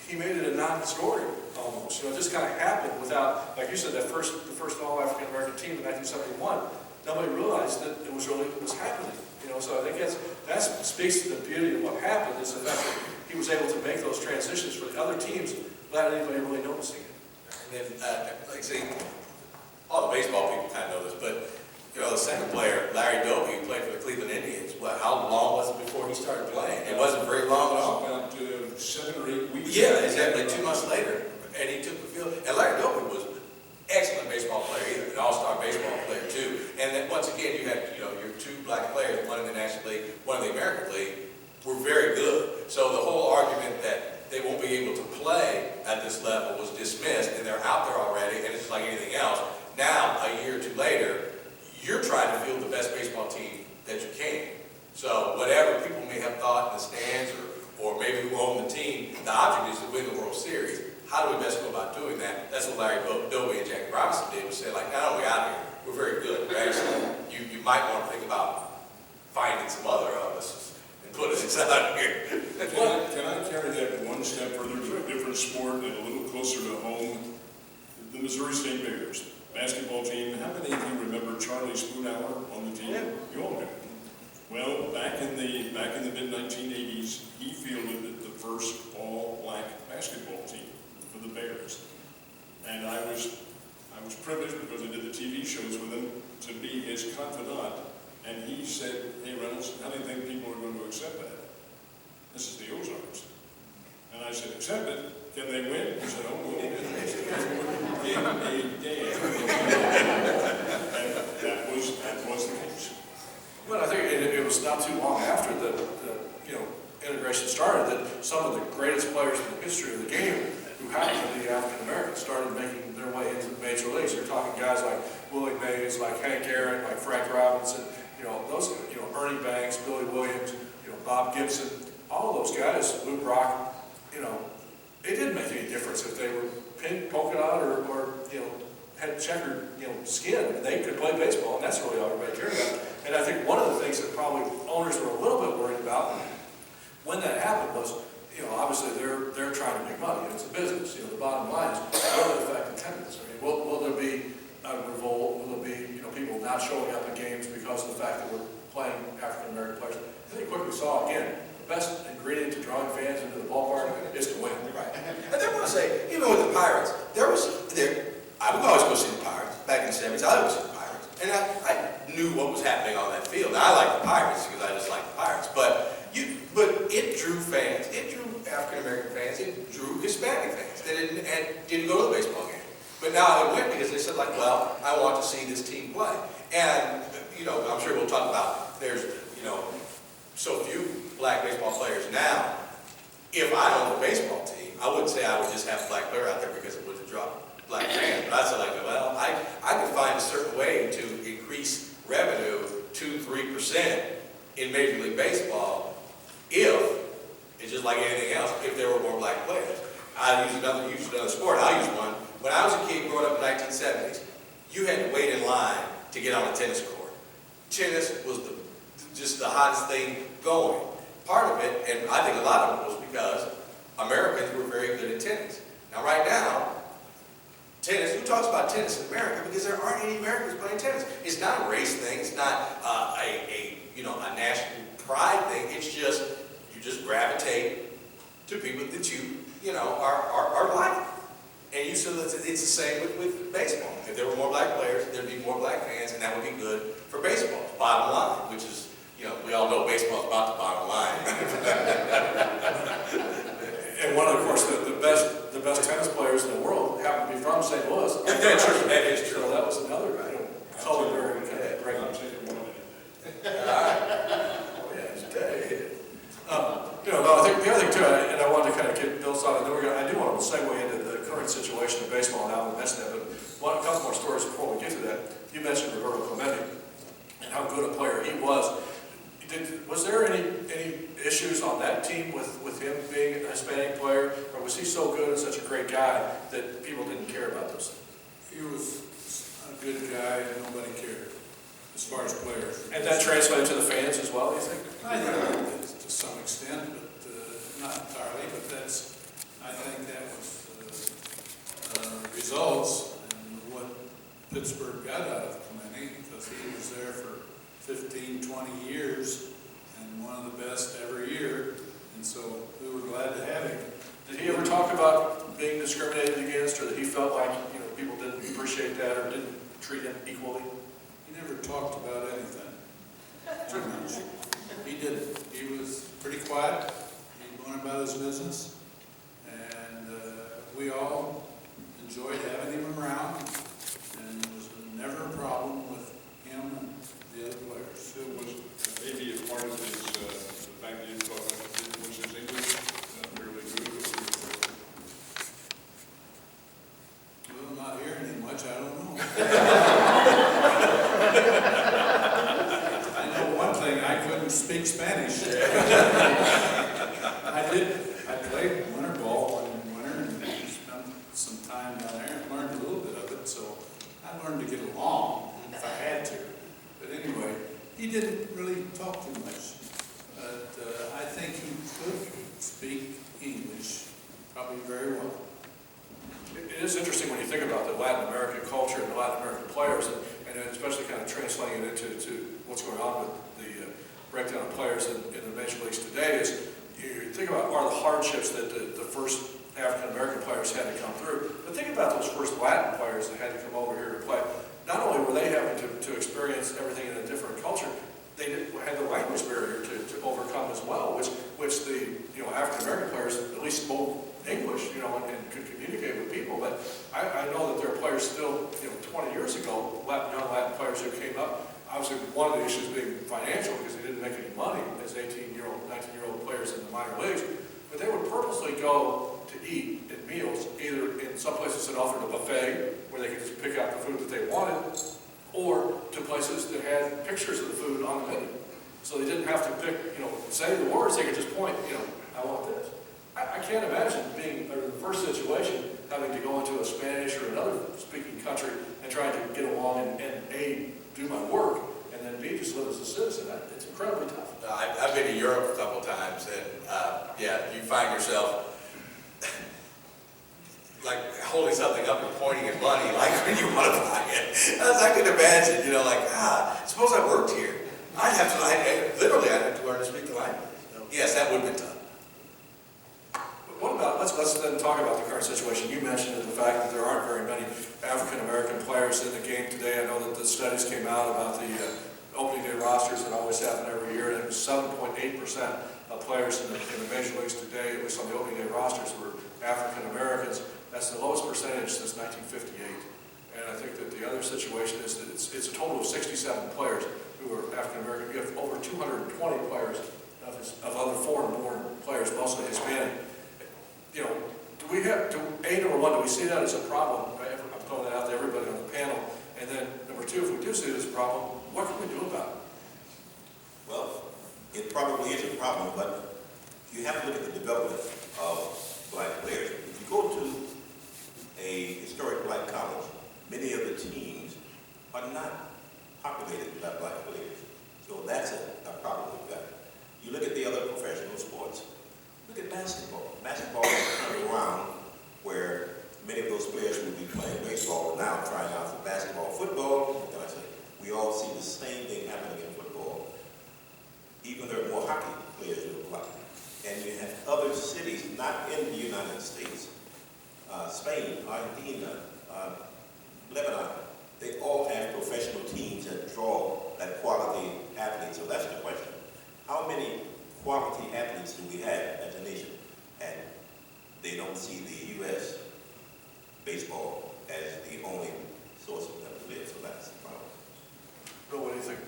he made it a non-story almost. You know, it just kind of happened without, like you said, the first all African American team in 1971. Nobody realized that it was happening. You know, so I think that speaks to the beauty of what happened, is the fact that he was able to make those transitions for the other teams without anybody really noticing it. And then, like I say, all the baseball people kind of know this, but the second player, Larry Doby, who played for the Cleveland Indians, how long was it before he started playing? It wasn't very long at all. About 7 or 8 weeks. Yeah, exactly. 2 months later, and he took the field. And Larry Doby was an excellent baseball player, an all-star baseball player too. And then once again, you had your 2 black players, one in the National League, one in the American League, were very good. So the whole argument that they won't be able to play at this level was dismissed, and they're out there already, and it's like anything else. Now, a year or 2 later, you're trying to field the best baseball team that you can. So whatever people may have thought in the stands or maybe who own the team, the object is to win the World Series. How do we best go about doing that? That's what Larry Doby and Jackie Robinson did, was say, like, not only out here, we're very good. We're actually, you might want to think about finding some other of us and put us out here. Can I carry that one step further to a different sport and a little closer to home? The Missouri State Bears basketball team. How many of you remember Charlie Spoonhour on the team? Yeah. You all do. Well, back in the mid-1980s, he fielded the first all-black basketball team for the Bears, and I was privileged because I did the TV shows with him to be his confidant. And he said, "Hey Reynolds, how do you think people are going to accept that? This is the Ozarks." And I said, accepted. Can they win? He said, oh, we'll win. I said, give a damn. And that was the case. Well, I think it was not too long after the integration started that some of the greatest players in the history of the game who happened to be African American started making their way into the major leagues. You're talking guys like Willie Mays, like Hank Aaron, like Frank Robinson, those, Ernie Banks, Billy Williams, Bob Gibson, all of those guys, Lou Brock, it didn't make any difference if they were pink, polka dot, or had checkered, skin. They could play baseball, and that's really all everybody cared about. And I think one of the things that probably owners were a little bit worried about when that happened was, obviously they're trying to make money. It's a business. The bottom line is, will it affect attendance? I mean, will there be a revolt? Will there be, people not showing up at games because of the fact that we're playing African American players? I think quickly saw again, the best ingredient to drawing fans into the ballpark is to win. Right. And then I want to say, even with the Pirates, I would always go see the Pirates. Back in the 70s, I would go see the Pirates. And I knew what was happening on that field. And I like the Pirates because I just like the Pirates. But it drew fans. It drew African American fans. It drew Hispanic fans that didn't go to the baseball game. But now they went because they said, well, I want to see this team play. And, I'm sure we'll talk about there's, so few black baseball players now. If I owned a baseball team, I wouldn't say I would just have a black player out there because it would draw black fans. But I'd say, well, I could find a certain way to increase revenue 2-3% in Major League Baseball if, it's just like anything else, if there were more black players. I'll use another sport. I'll use one. When I was a kid growing up in the 1970s, you had to wait in line to get on a tennis court. Tennis was just the hottest thing going. Part of it, and I think a lot of it, was because Americans were very good at tennis. Now, right now, tennis, who talks about tennis in America? Because there aren't any Americans playing tennis. It's not a race thing. It's not a national pride thing. It's just, you just gravitate to people that are like. And you said it's the same with baseball. If there were more black players, there'd be more black fans, and that would be good for baseball. Bottom line, which is, we all know baseball's about the bottom line. And one of course, the best tennis players in the world happen to be from St. Louis. That's true. That is true. So that was another culinary kind of great. I'm taking one Oh yeah, it's day. No, I think the other thing too, and I wanted to kind of get Bill's thought, and then I do want to segue into the current situation of baseball, and Alvin mentioned that, but a couple more stories before we get to that. You mentioned Roberto Clemente and how good a player he was. Was there any issues on that team with him being a Hispanic player, or was he so good and such a great guy that people didn't care about those things? He was a good guy and nobody cared as far as players. And that translated to the fans as well, you think? I think to some extent, but not entirely. But I think that was results and what Pittsburgh got out of Clemente, because he was there for 15, 20 years and one of the best every year. And so we were glad to have him. Did he ever talk about being discriminated against, or that he felt like people didn't appreciate that or didn't treat him equally? He never talked about anything too much. He didn't. He was pretty quiet. He went about his business. And we all enjoyed having him around. And there was never a problem with him and the other players. It was maybe a part of his, the fact that you thought was his English fairly good. Well, I'm not hearing him much. I don't know. I know one thing. I couldn't speak Spanish. I played winter ball in winter and spent some time down there and learned a little bit of it. So I learned to get along if I had to. But anyway, he didn't really talk too much. But I think he could speak English probably very well. It is interesting when you think about the Latin American culture and the Latin American players, and especially kind of translating it into what's going on with the breakdown of players in the major leagues today. Is you think about are the hardships that the first African American players had to come through, but think about those first Latin players that had to come over here to play. Not only were they having to experience everything in a different culture, they had the language barrier to overcome as well, which which the, African-American players at least spoke English, and could communicate with people. But I know that there are players still, 20 years ago, young Latin players who came up. Obviously, one of the issues being financial, because they didn't make any money as 18-year-old, 19-year-old players in the minor leagues. But they would purposely go to eat at meals, either in some places that offered a buffet, where they could just pick out the food that they wanted, or to places that had pictures of the food on the menu. So they didn't have to pick, say the words, they could just point, I want this. I can't imagine being in the first situation, having to go into a Spanish or another speaking country and trying to get along and A, do my work, and then B, just live as a citizen. It's incredibly tough. I've been to Europe a couple of times, and you find yourself like holding something up and pointing at money, like when you want to buy it. As I can imagine, suppose I worked here. I'd have to learn to speak the language. Yes, that would have been tough. But what about, let's then talk about the current situation. You mentioned the fact that there aren't very many African-American players in the game today. I know that the studies came out about the opening day rosters that always happen every year, and it was 7.8% of players in the major leagues today, at least on the opening day rosters, were African-Americans. That's the lowest percentage since 1958. And I think that the other situation is that it's a total of 67 players who are African-American. You have over 220 players of other foreign-born players, mostly Hispanic. Number one, do we see that as a problem? I'm throwing that out to everybody on the panel. And then, number two, if we do see it as a problem, what can we do about it? Well, it probably is a problem, but you have to look at the development of black players. If you go to a historic black college, many of the teams are not populated by black players. So that's a problem with that. You look at the other professional sports. Look at basketball. Basketball has turned around where many of those players would be playing baseball and now trying out for basketball, football. What can I say? We all see the same thing happening in football. Even there are more hockey players who are black. And you have other cities, not in the United States, Spain, Argentina, Lebanon, they all have professional teams that draw that quality athlete. So that's the question. How many quality athletes do we have as a nation? And they don't see the U.S. baseball as the only source of them to live. So that's the problem. Bill, what do you think?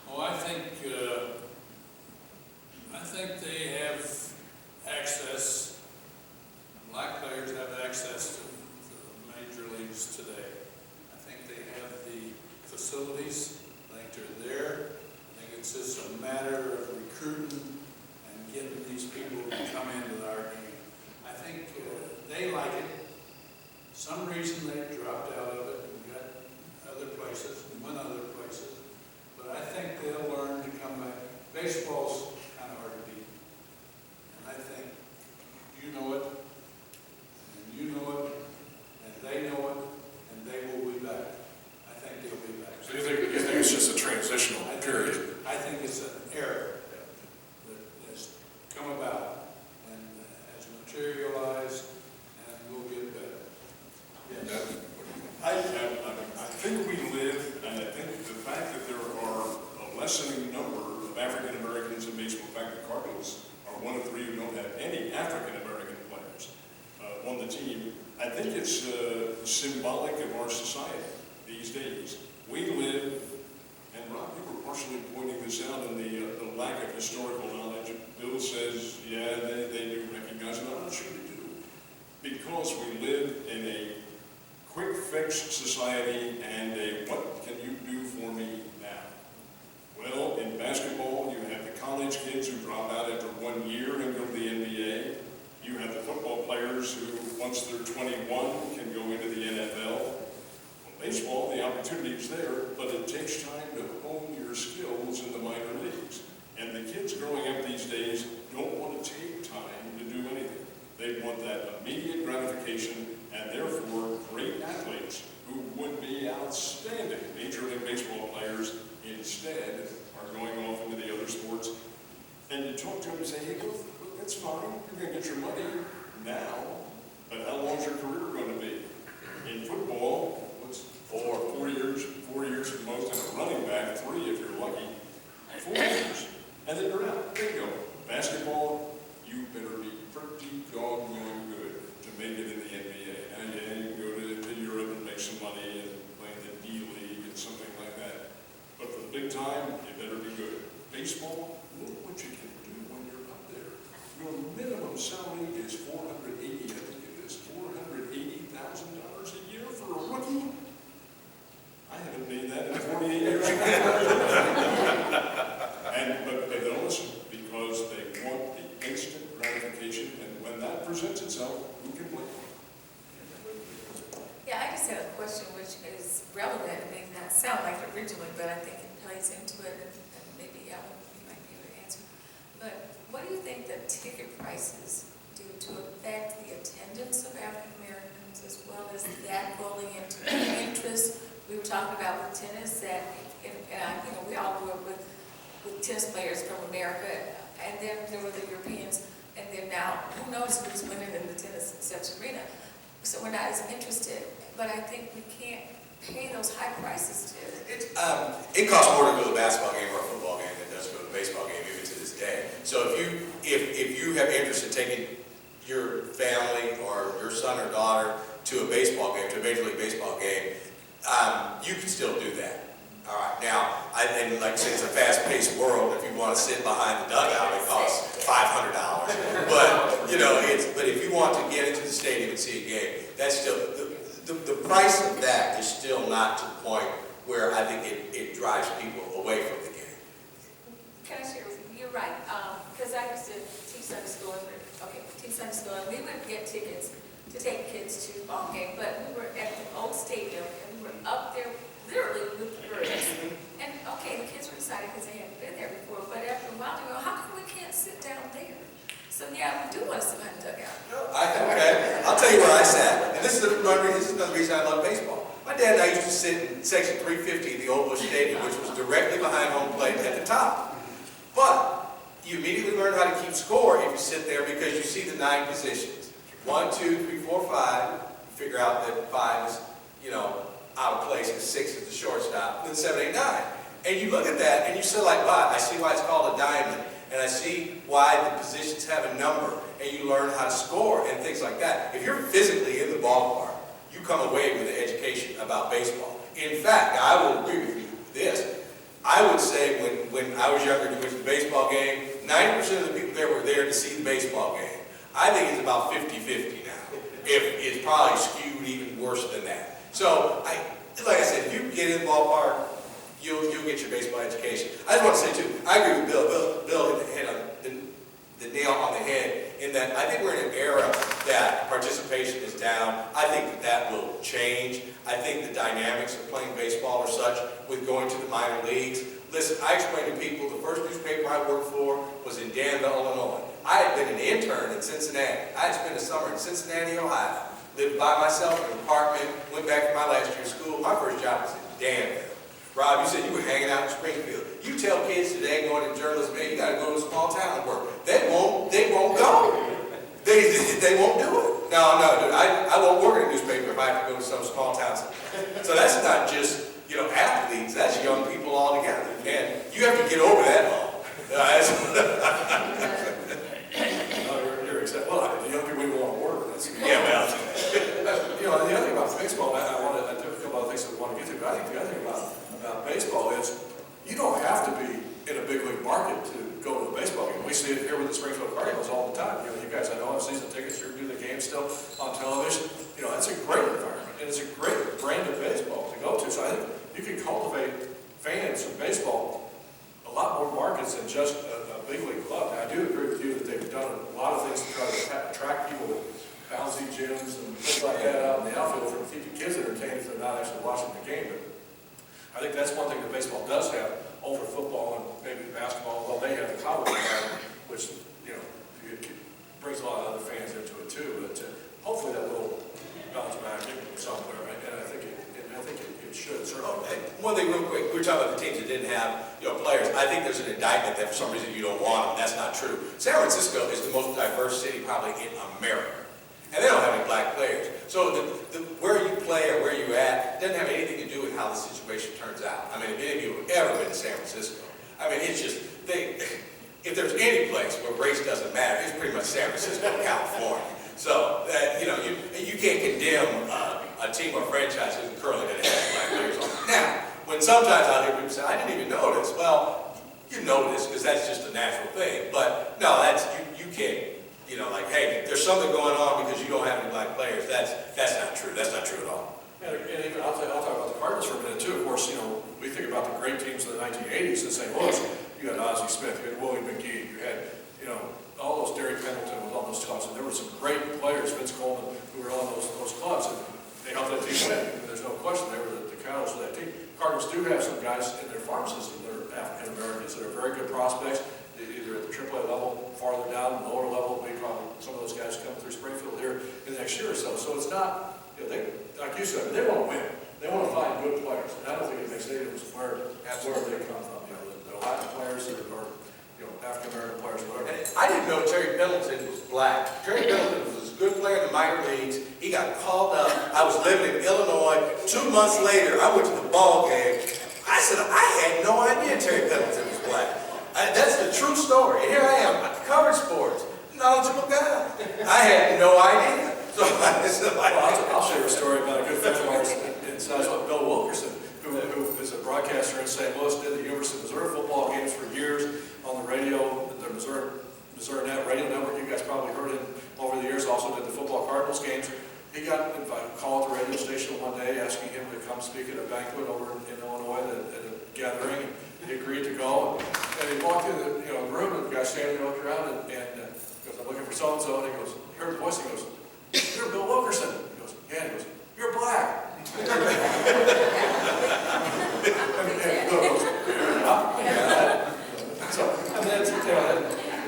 Oh, I think they have access, black players have access to the major leagues today. I think they have the facilities, I think they're there. I think it's just a matter of recruiting and getting these people to come into our game. I think they like it. Some reason they dropped out of it and got other places and went other places. But I think they'll learn to come back. Baseball's kind of hard to beat. And I think you know it, and you know it, and they know it, and they will be back. I think they'll be back. So you think it's just a transitional period? I think it's an era that has come about and has materialized, and will get better. Yes. I think we live, and I think the fact that there are a lessening number of African Americans in baseball, in fact, the Cardinals are one of three who don't have any African American players on the team. I think it's symbolic of our society these days. We live, and Rob, you were partially pointing this out in the lack of historical knowledge. Bill says, yeah, they do recognize it. I'm not sure they do. Because we live in a quick fix society and a what can you do for me now? Well, in basketball, you have the college kids who drop out after 1 year and go to the NBA. You have the football players who, once they're 21, can go into the NFL. In baseball, the opportunity is there, but it takes time to hone your skills in the minor leagues. And the kids growing up these days don't want to take time to do anything. They want that immediate gratification, and therefore great athletes who would be outstanding Major League Baseball players instead are going off into the other sports. And you talk to them and say, hey, look, that's fine. You're going to get your money now, but how long is your career going to be? In football, what's 4 years at the most, and a running back, 3 if you're lucky. 4 years, and then you're out. There you go. Basketball, you better be pretty doggone good to make it in the NBA. And yeah, you can go to Europe and make some money and play in the D League and something like that. But for the big time, you better be good. Baseball, look what you can do when you're up there. Your minimum salary is $480, I think it is, $480,000 a year for a rookie. I haven't made that in 48 years. But they'll listen because they want the instant gratification, and when that presents itself, who can blame them? Yeah, I just had a question which is relevant, it may not sound like it originally, but I think it plays into it, and maybe Alvin, you might be able to answer. But what do you think the ticket prices do to affect the attendance of African Americans, as well as that rolling into interest? We were talking about with tennis that, we all grew up with tennis players from America, and then there were the Europeans, and then now, who knows who's winning in the tennis such arena. So we're not as interested, but I think we can't pay those high prices to. It costs more to go to a basketball game or a football game than it does to go to a baseball game, even to this day. So if you have interest in taking your family or your son or daughter to a baseball game, to a Major League Baseball game, you can still do that. All right. Now, and like I said, it's a fast-paced world. If you want to sit behind the dugout, it costs $500. But but if you want to get into the stadium and see a game, that's still the price of that is still not to the point where I think it drives people away from the game. Can I share with you? You're right. Because I used to teach Sunday school, and we would get tickets to take kids to the ball game, but we were at the old stadium, and we were up there literally with the birds. And okay, the kids were excited because they hadn't been there before, but after a while they go, how come we can't sit down there? So yeah, we do want to sit behind the dugout. Okay, I'll tell you where I sat, and this is another reason I love baseball. My dad and I used to sit in section 350 of the Old Bush Stadium, which was directly behind home plate at the top. But you immediately learn how to keep score if you sit there, because you see the 9 positions. 1, 2, 3, 4, 5. You figure out that 5 is, out of place, because 6 is the shortstop, and then 7, 8, 9. And you look at that, and you say like, wow, I see why it's called a diamond, and I see why the positions have a number, and you learn how to score and things like that. If you're physically in the ballpark, you come away with an education about baseball. In fact, I will agree with you with this. I would say when I was younger and went to the baseball game, 90% of the people there were there to see the baseball game. I think it's about 50-50 now. If it's probably skewed even worse than that. So, like I said, if you get in the ballpark, you'll get your baseball education. I just want to say too, I agree with Bill. Bill hit the nail on the head in that I think we're in an era that participation is down. I think that will change. I think the dynamics of playing baseball are such with going to the minor leagues. Listen, I explained to people, the first newspaper I worked for was in Danville, Illinois. I had been an intern in Cincinnati. I had spent a summer in Cincinnati, Ohio. Lived by myself in an apartment, went back to my last year of school. My first job was in Danville. Rob, you said you were hanging out in Springfield. You tell kids today going to journalism, man, you got to go to a small town and work. They won't go. They won't do it. No, dude, I won't work in a newspaper if I have to go to some small town. So that's not just, athletes, that's young people all together. And you have to get over that hump. You're exactly, well, the young people who want to work, that's. Yeah, well. The other thing about baseball, I took a couple of things I want to get to, but I think the other thing about baseball is you don't have to be in a big league market to go to a baseball game. We see it here with the Springfield Cardinals all the time. You guys, I know have season tickets, you do the game still on television. It's a great environment, and it's a great brand of baseball to go to. So I think you can cultivate fans of baseball a lot more markets than just a big league club. Now, I do agree with you that they've done a lot of things to try to attract people with bouncy gyms and things like that out in the outfield to keep the kids entertained if they're not actually watching the game. But I think that's one thing that baseball does have over football and maybe basketball. Well, they have the college environment, which it brings a lot of other fans into it too. But hopefully that will bounce back somewhere, right? And I think it should certainly. One thing real quick, we were talking about the teams that didn't have players. I think there's an indictment that for some reason you don't want them. That's not true. San Francisco is the most diverse city probably in America. And they don't have any black players. So where you play or where you're at doesn't have anything to do with how the situation turns out. I mean, if any of you have ever been to San Francisco, I mean, it's just, if there's any place where race doesn't matter, it's pretty much San Francisco, California. So, you can't condemn a team or franchise who's currently going to have black players on. Now, when sometimes I hear people say, I didn't even notice. Well, you notice because that's just a natural thing. But no, you can't, like, hey, there's something going on because you don't have any black players. That's not true. That's not true at all. And even, I'll talk about the Cardinals for a minute too. Of course, we think about the great teams of the 1980s in St. Louis. You had Ozzie Smith, you had Willie McGee, you had, all those Derek Pendleton with all those clubs. And there were some great players, Vince Coleman, who were on those clubs. And they helped that team win. And there's no question they were the Cardinals of that team. Cardinals do have some guys in their farm system that are African Americans that are very good prospects, either at the AAA level, farther down, lower level. We probably some of those guys come through Springfield here in the next year or so. So it's not, they, like you said, they want to win. They want to find good players. And I don't think it makes any difference where they come from. The Latin players or African American players, whatever. And I didn't know Terry Pendleton was black. Terry Pendleton was a good player in the minor leagues. He got called up. I was living in Illinois. 2 months later, I went to the ball game. I said, I had no idea Terry Pendleton was black. That's the true story. And here I am, I covered sports, knowledgeable guy. I had no idea. So I'll share a story about a good friend of ours in Sizewell, Bill Wilkerson, who is a broadcaster in St. Louis, did the University of Missouri football games for years on the radio, the Missouri Net radio network. You guys probably heard him over the years. Also did the football Cardinals games. He got invited, called the radio station one day asking him to come speak at a banquet over in Illinois at a gathering. He agreed to go, and he walked in the room, and the guy standing there looked around, and goes, I'm looking for so-and-so, and he goes, he heard the voice, he goes, you're Bill Wilkerson. He goes, yeah, he goes, you're black. And Bill goes, yeah. So, I mean,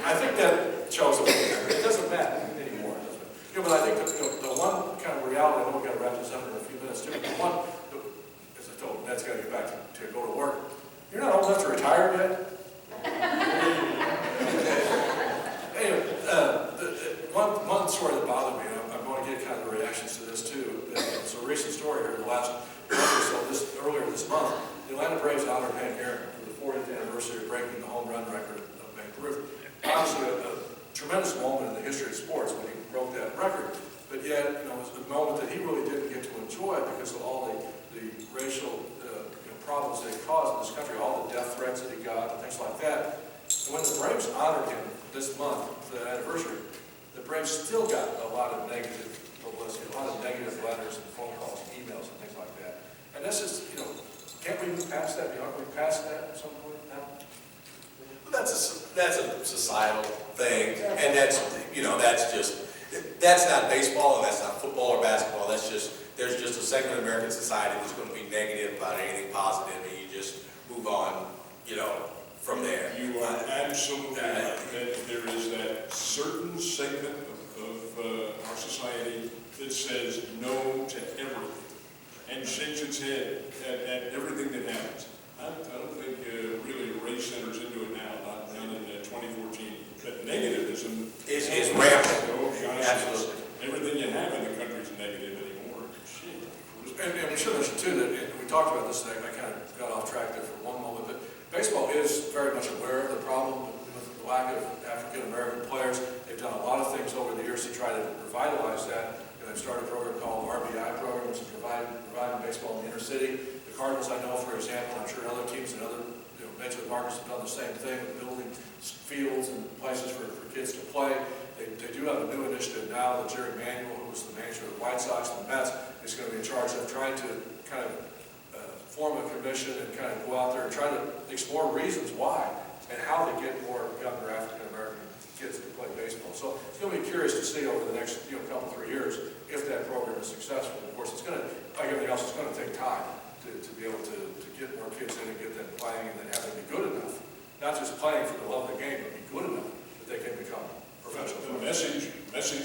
I think that shows it doesn't matter anymore, does it? But I think that the one kind of reality, I know we've got to wrap this up in a few minutes too, the one, as I told Ned's got to get back to go to work. You're not old enough to retire yet? Anyway, one story that bothered me, and I'm going to get kind of the reactions to this too. It's a recent story here, the last month or so, earlier this month. The Atlanta Braves honored Hank Aaron for the 40th anniversary of breaking the home run record of Babe Ruth. Obviously, a tremendous moment in the history of sports when he broke that record. But yet, it was a moment that he really didn't get to enjoy because of all the racial problems that he caused in this country, all the death threats that he got and things like that. And when the Braves honored him this month for that anniversary, the Braves still got a lot of negative publicity, a lot of negative letters and phone calls and emails and things like that. And this is, can't we move past that? Aren't we past that at some point now? Well, that's a societal thing, and that's not baseball, and that's not football or basketball. That's just, there's just a segment of American society that's going to be negative about anything positive, and you just move on, from there. You are absolutely right. There is that certain segment of our society that says no to everything and shakes its head at everything that happens. I don't think really race centers into it now, not in 2014. But negativism is rampant. Oh gosh, absolutely. Everything you have in the country is negative anymore. Shit. And we should mention too that we talked about this, and I kind of got off track there for one moment, but baseball is very much aware of the problem with the lack of African American players. They've done a lot of things over the years to try to revitalize that. They've started a program called RBI program, which is providing baseball in the inner city. The Cardinals, I know, for example, I'm sure other teams and other major league markets have done the same thing with building fields and places for kids to play. They do have a new initiative now that Jerry Manuel, who was the manager of the White Sox and the Mets, is going to be in charge of trying to kind of form a commission and kind of go out there and try to explore reasons why and how to get more younger African American kids to play baseball. So it's going to be curious to see over the next couple, 3 years if that program is successful. Of course, it's going to, like everything else, it's going to take time to be able to get more kids in and get them playing and then have them be good enough. Not just playing for the love of the game, but be good enough that they can become professional. The message,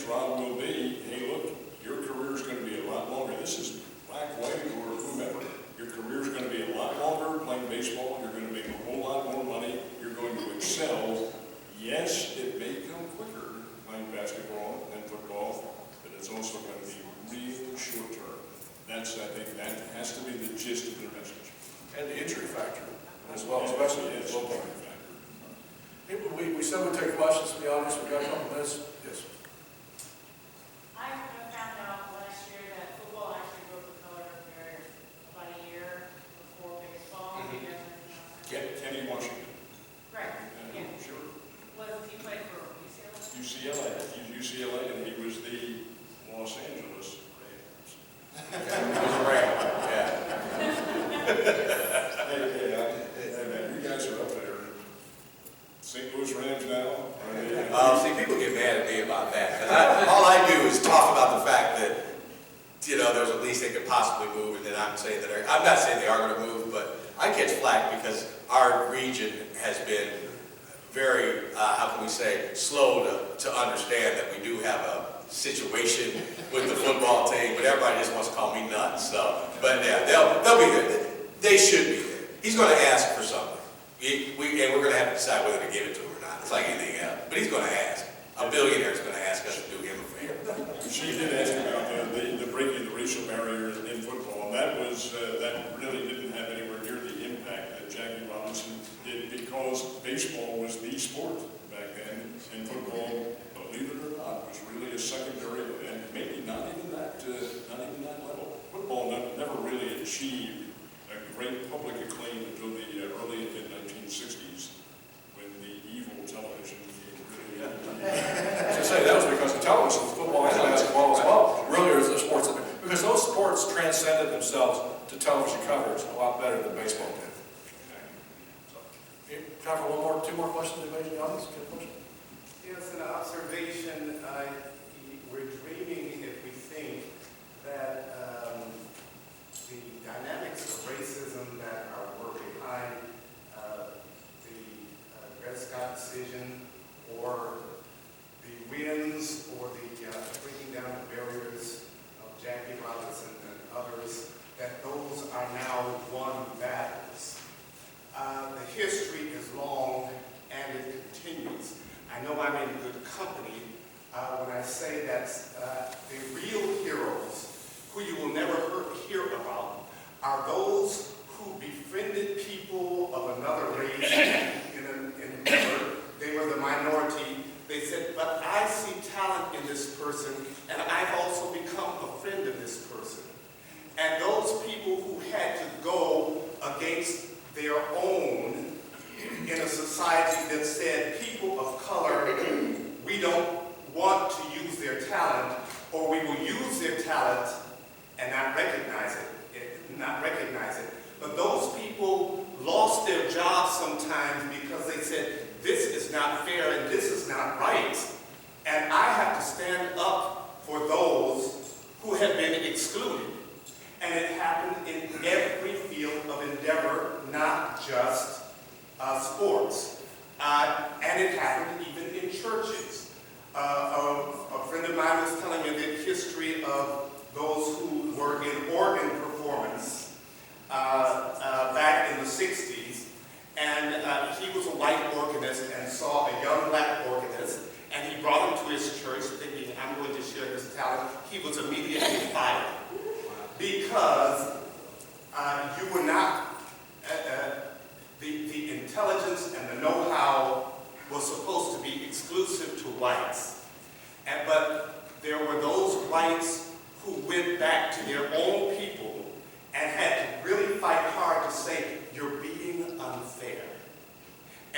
Ron, will be, hey, look, your career is going to be a lot longer. This is black, white, or whomever. Your career is going to be a lot longer playing baseball. You're going to make a whole lot more money. You're going to excel. Yes, it may come quicker playing basketball than football, but it's also going to be real short term. I think that has to be the gist of their message. And the injury factor as well, especially in football. said we'd take questions from the audience. We've got a couple minutes. Yes. I found out last year that football actually broke the color barrier about a year before baseball. You guys know that? Kenny Washington. Right, yeah. Sure. He played for UCLA? UCLA. He's UCLA, and he was the Los Angeles Rams. It was a ram, yeah. Hey, man, you guys are up there. St. Louis Rams now. See, people get mad at me about that. 'Cause all I do is talk about the fact that, you know, there's at least they could possibly move, and then I'm saying that I'm not saying they are going to move, but I catch flack because our region has been very, how can we say, slow to understand that we do have a situation with the football team, but everybody just wants to call me nuts. So, but yeah, they'll be there. They should be there. He's going to ask for something. And we're going to have to decide whether to give it to him or not. It's like anything else. But he's going to ask. A billionaire is going to ask us to do him a favor. She did ask about the breaking the racial barrier in football, and that was that really didn't have anywhere near the impact that Jackie Robinson did, because baseball was the sport back then, and football, believe it or not, was really a secondary, and maybe not even that level. Football never really achieved a great public acclaim until the early and mid-1960s, when the evil television came really. To say that was because of television, football and basketball as well, really are the sports, because those sports transcended themselves to television coverage a lot better than baseball did. Time for two more questions, anybody in the audience? Get a question? Yes, an observation. We're dreaming if we think that the dynamics of racism that were behind the Dred Scott decision, or the wins, or the breaking down the barriers of Jackie Robinson and others, that those are now won battles. The history is long and it continues. I know I'm in good company when I say that the real heroes, who you will never hear about, are those who befriended people of another race they were the minority. They said, but I see talent in this person, and I've also become a friend of this person. And those people who had to go against their own in a society that said people of color, we don't want to use their talent, or we will use their talent and not recognize it. But those people lost their jobs sometimes because they said, this is not fair and this is not right. And I have to stand up for those who have been excluded. And it happened in every field of endeavor, not just sports. And it happened even in churches. A friend of mine was telling me the history of those who were in organ performance back in the 60s. And he was a white organist and saw a young black organist. And he brought him to his church thinking, I'm going to share this talent. He was immediately fired. Because you were not, the intelligence and the know-how was supposed to be exclusive to whites. But there were those whites who went back to their own people and had to really fight hard to say, you're being unfair.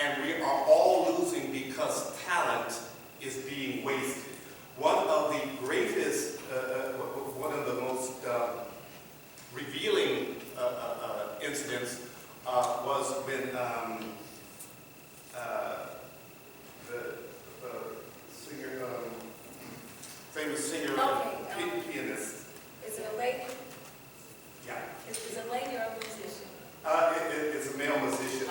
And we are all losing because talent is being wasted. One of the greatest, one of the most revealing incidents was when the singer, famous singer, pianist. Is it a lady? Yeah. Is it a lady or a musician? It's a male musician.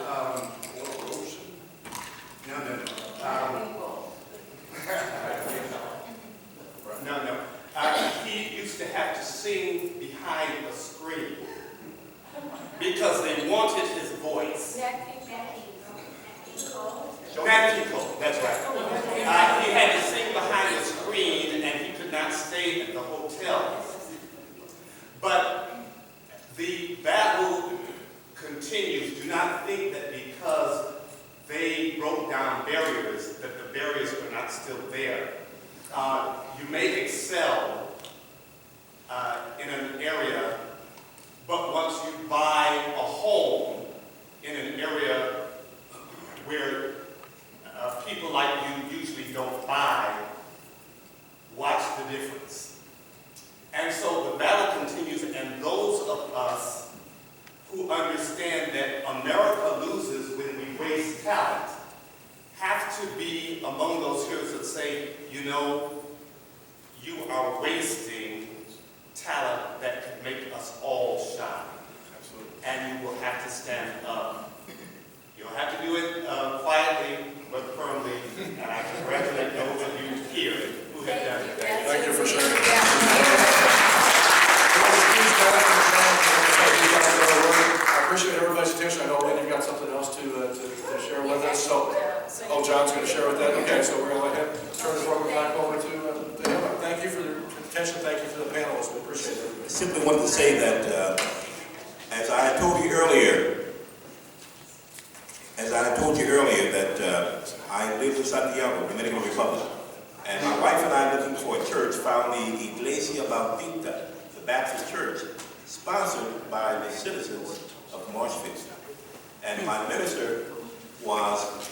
No. He used to have to sing behind a screen because they wanted his voice. Nat King Cole, that's right. He had to sing behind the screen and he could not area, you may excel in an area, but once you buy a home in an area where people like you usually don't buy, watch the difference. And so the battle continues, and those of us who understand that America loses when we waste talent have to be among those heroes that say, you know, you are wasting talent that could make us all shine. Absolutely. And you will have to stand up. You'll have to do it quietly but firmly, and I congratulate those of you here who have done it. Thank you for sharing. I appreciate everybody's attention. I know Lynne, you've got something else to share with us. So, oh, John's going to share with that. Okay, so we're going to let him turn the program back over to him. Thank you for the attention. Thank you for the panelists. We appreciate it. I simply wanted to say that, as I told you earlier, that I live in Santiago, Dominican Republic, and my wife and I, looking for a church, found the Iglesia Bautista, the Baptist church, sponsored by the citizens of Marshfield. And my minister was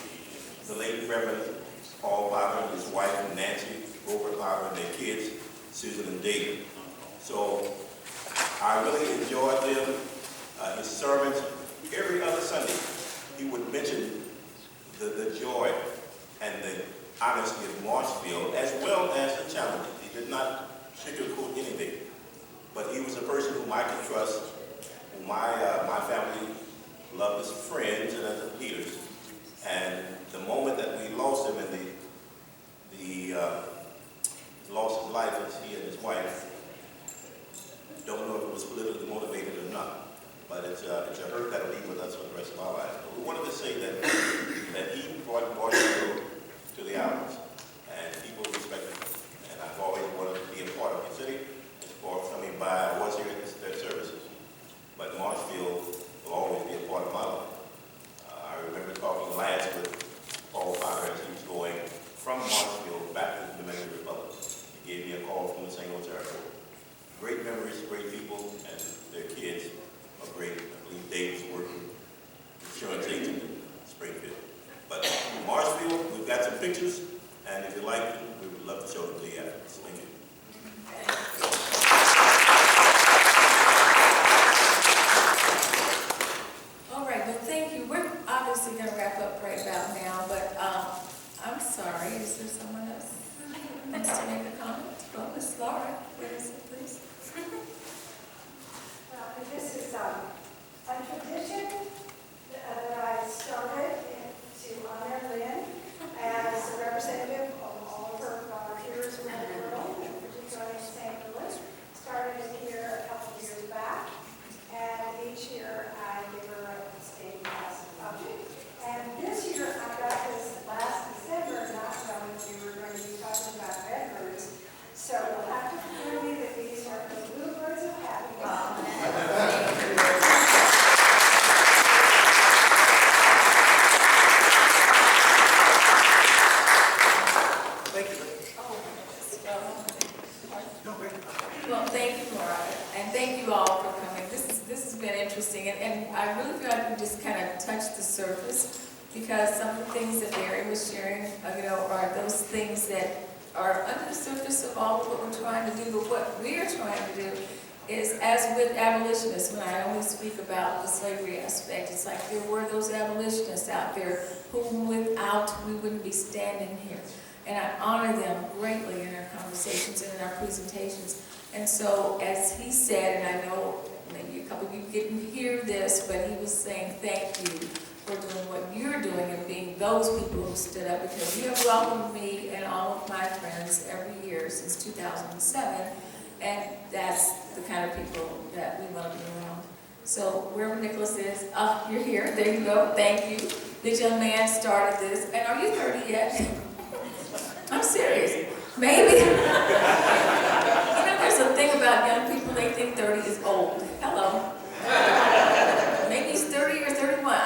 the late Reverend Paul Potter, his wife Nancy, Robert Potter, and their kids, Susan and David. So I really enjoyed them, his sermons. Every other Sunday, he would mention the joy and the honesty of Marshfield, as well as the challenges. He did not sugarcoat anything, but he was a person whom I could trust, whom my family loved as friends and as leaders. And the moment that we lost him and he lost his life, as he and his wife, don't know if it was politically motivated or not, but it's a hurt that'll be with us for the rest of our lives. But we wanted to say that he brought Marshfield to the islands, and people respected him. And I've always wanted to be a part of the city. As far as coming by, I was here at their services. But Marshfield will always be a part of my life. I remember talking last with Paul Potter as he was going from Marshfield back to the Dominican Republic. He gave me a call from the St. Louis airport. Great memories, great people, and their kids are great. I believe Dave's working with Sean Jayton in Springfield. But Marshfield, we've got some pictures, and if you like them, we would love to show them to you afterwards. Thank you. All right, well, thank you. We're obviously going to wrap up right about now, but I'm sorry. Is there someone else wants to make a comment? Well, Miss Laura, where is it, please? This is a tradition that I started to honor Lynne as a representative of all of her volunteers around the world, particularly in St. Louis. Started here a couple of years back, and each year I give her a state class object. And this year I got this last December, not knowing we were going to be talking about redbirds. So we'll have to prove me that these are the bluebirds of happiness. Well, thank you, Laura, and thank you all for coming. This has been interesting, and I really feel like we just kind of touched the surface, because some of the things that Mary was sharing, are those things that are under the surface of all of what we're trying to do. But what we're trying to do is, as with abolitionists, when I always speak about the slavery aspect, it's like there were those abolitionists out there whom without we wouldn't be standing here. And I honor them greatly in our conversations and in our presentations. And so, as he said, and I know maybe a couple of you didn't hear this, but he was saying thank you for doing what you're doing and being those people who stood up, because you have welcomed me and all of my friends every year since 2007, and that's the kind of people that we want to be around. So wherever Nicholas is, you're here, there you go, thank you. This young man started this, and are you 30 yet? I'm serious. Maybe. There's a thing about young people, they think 30 is old. Hello. Maybe he's 30 or 31.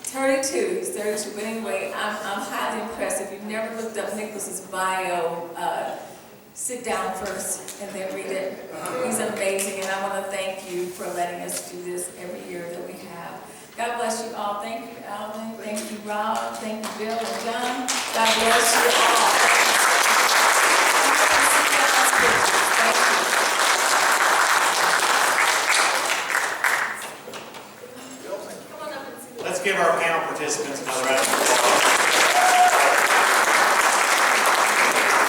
32, he's 32. But anyway, I'm highly impressed. If you've never looked up Nicholas's bio, sit down first and then read it. He's amazing, and I want to thank you for letting us do this every year that we have. God bless you all. Thank you, Alvin. Thank you, Rob. Thank you, Bill and John. God bless you all. Thank you. Come on up and see. Let's give our panel participants another round of applause.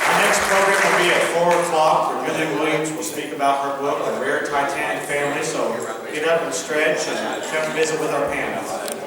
Our next program will be at 4 o'clock, where Billy Williams will speak about her book, The Rare Titanic Family. So get up and stretch and come visit with our panel.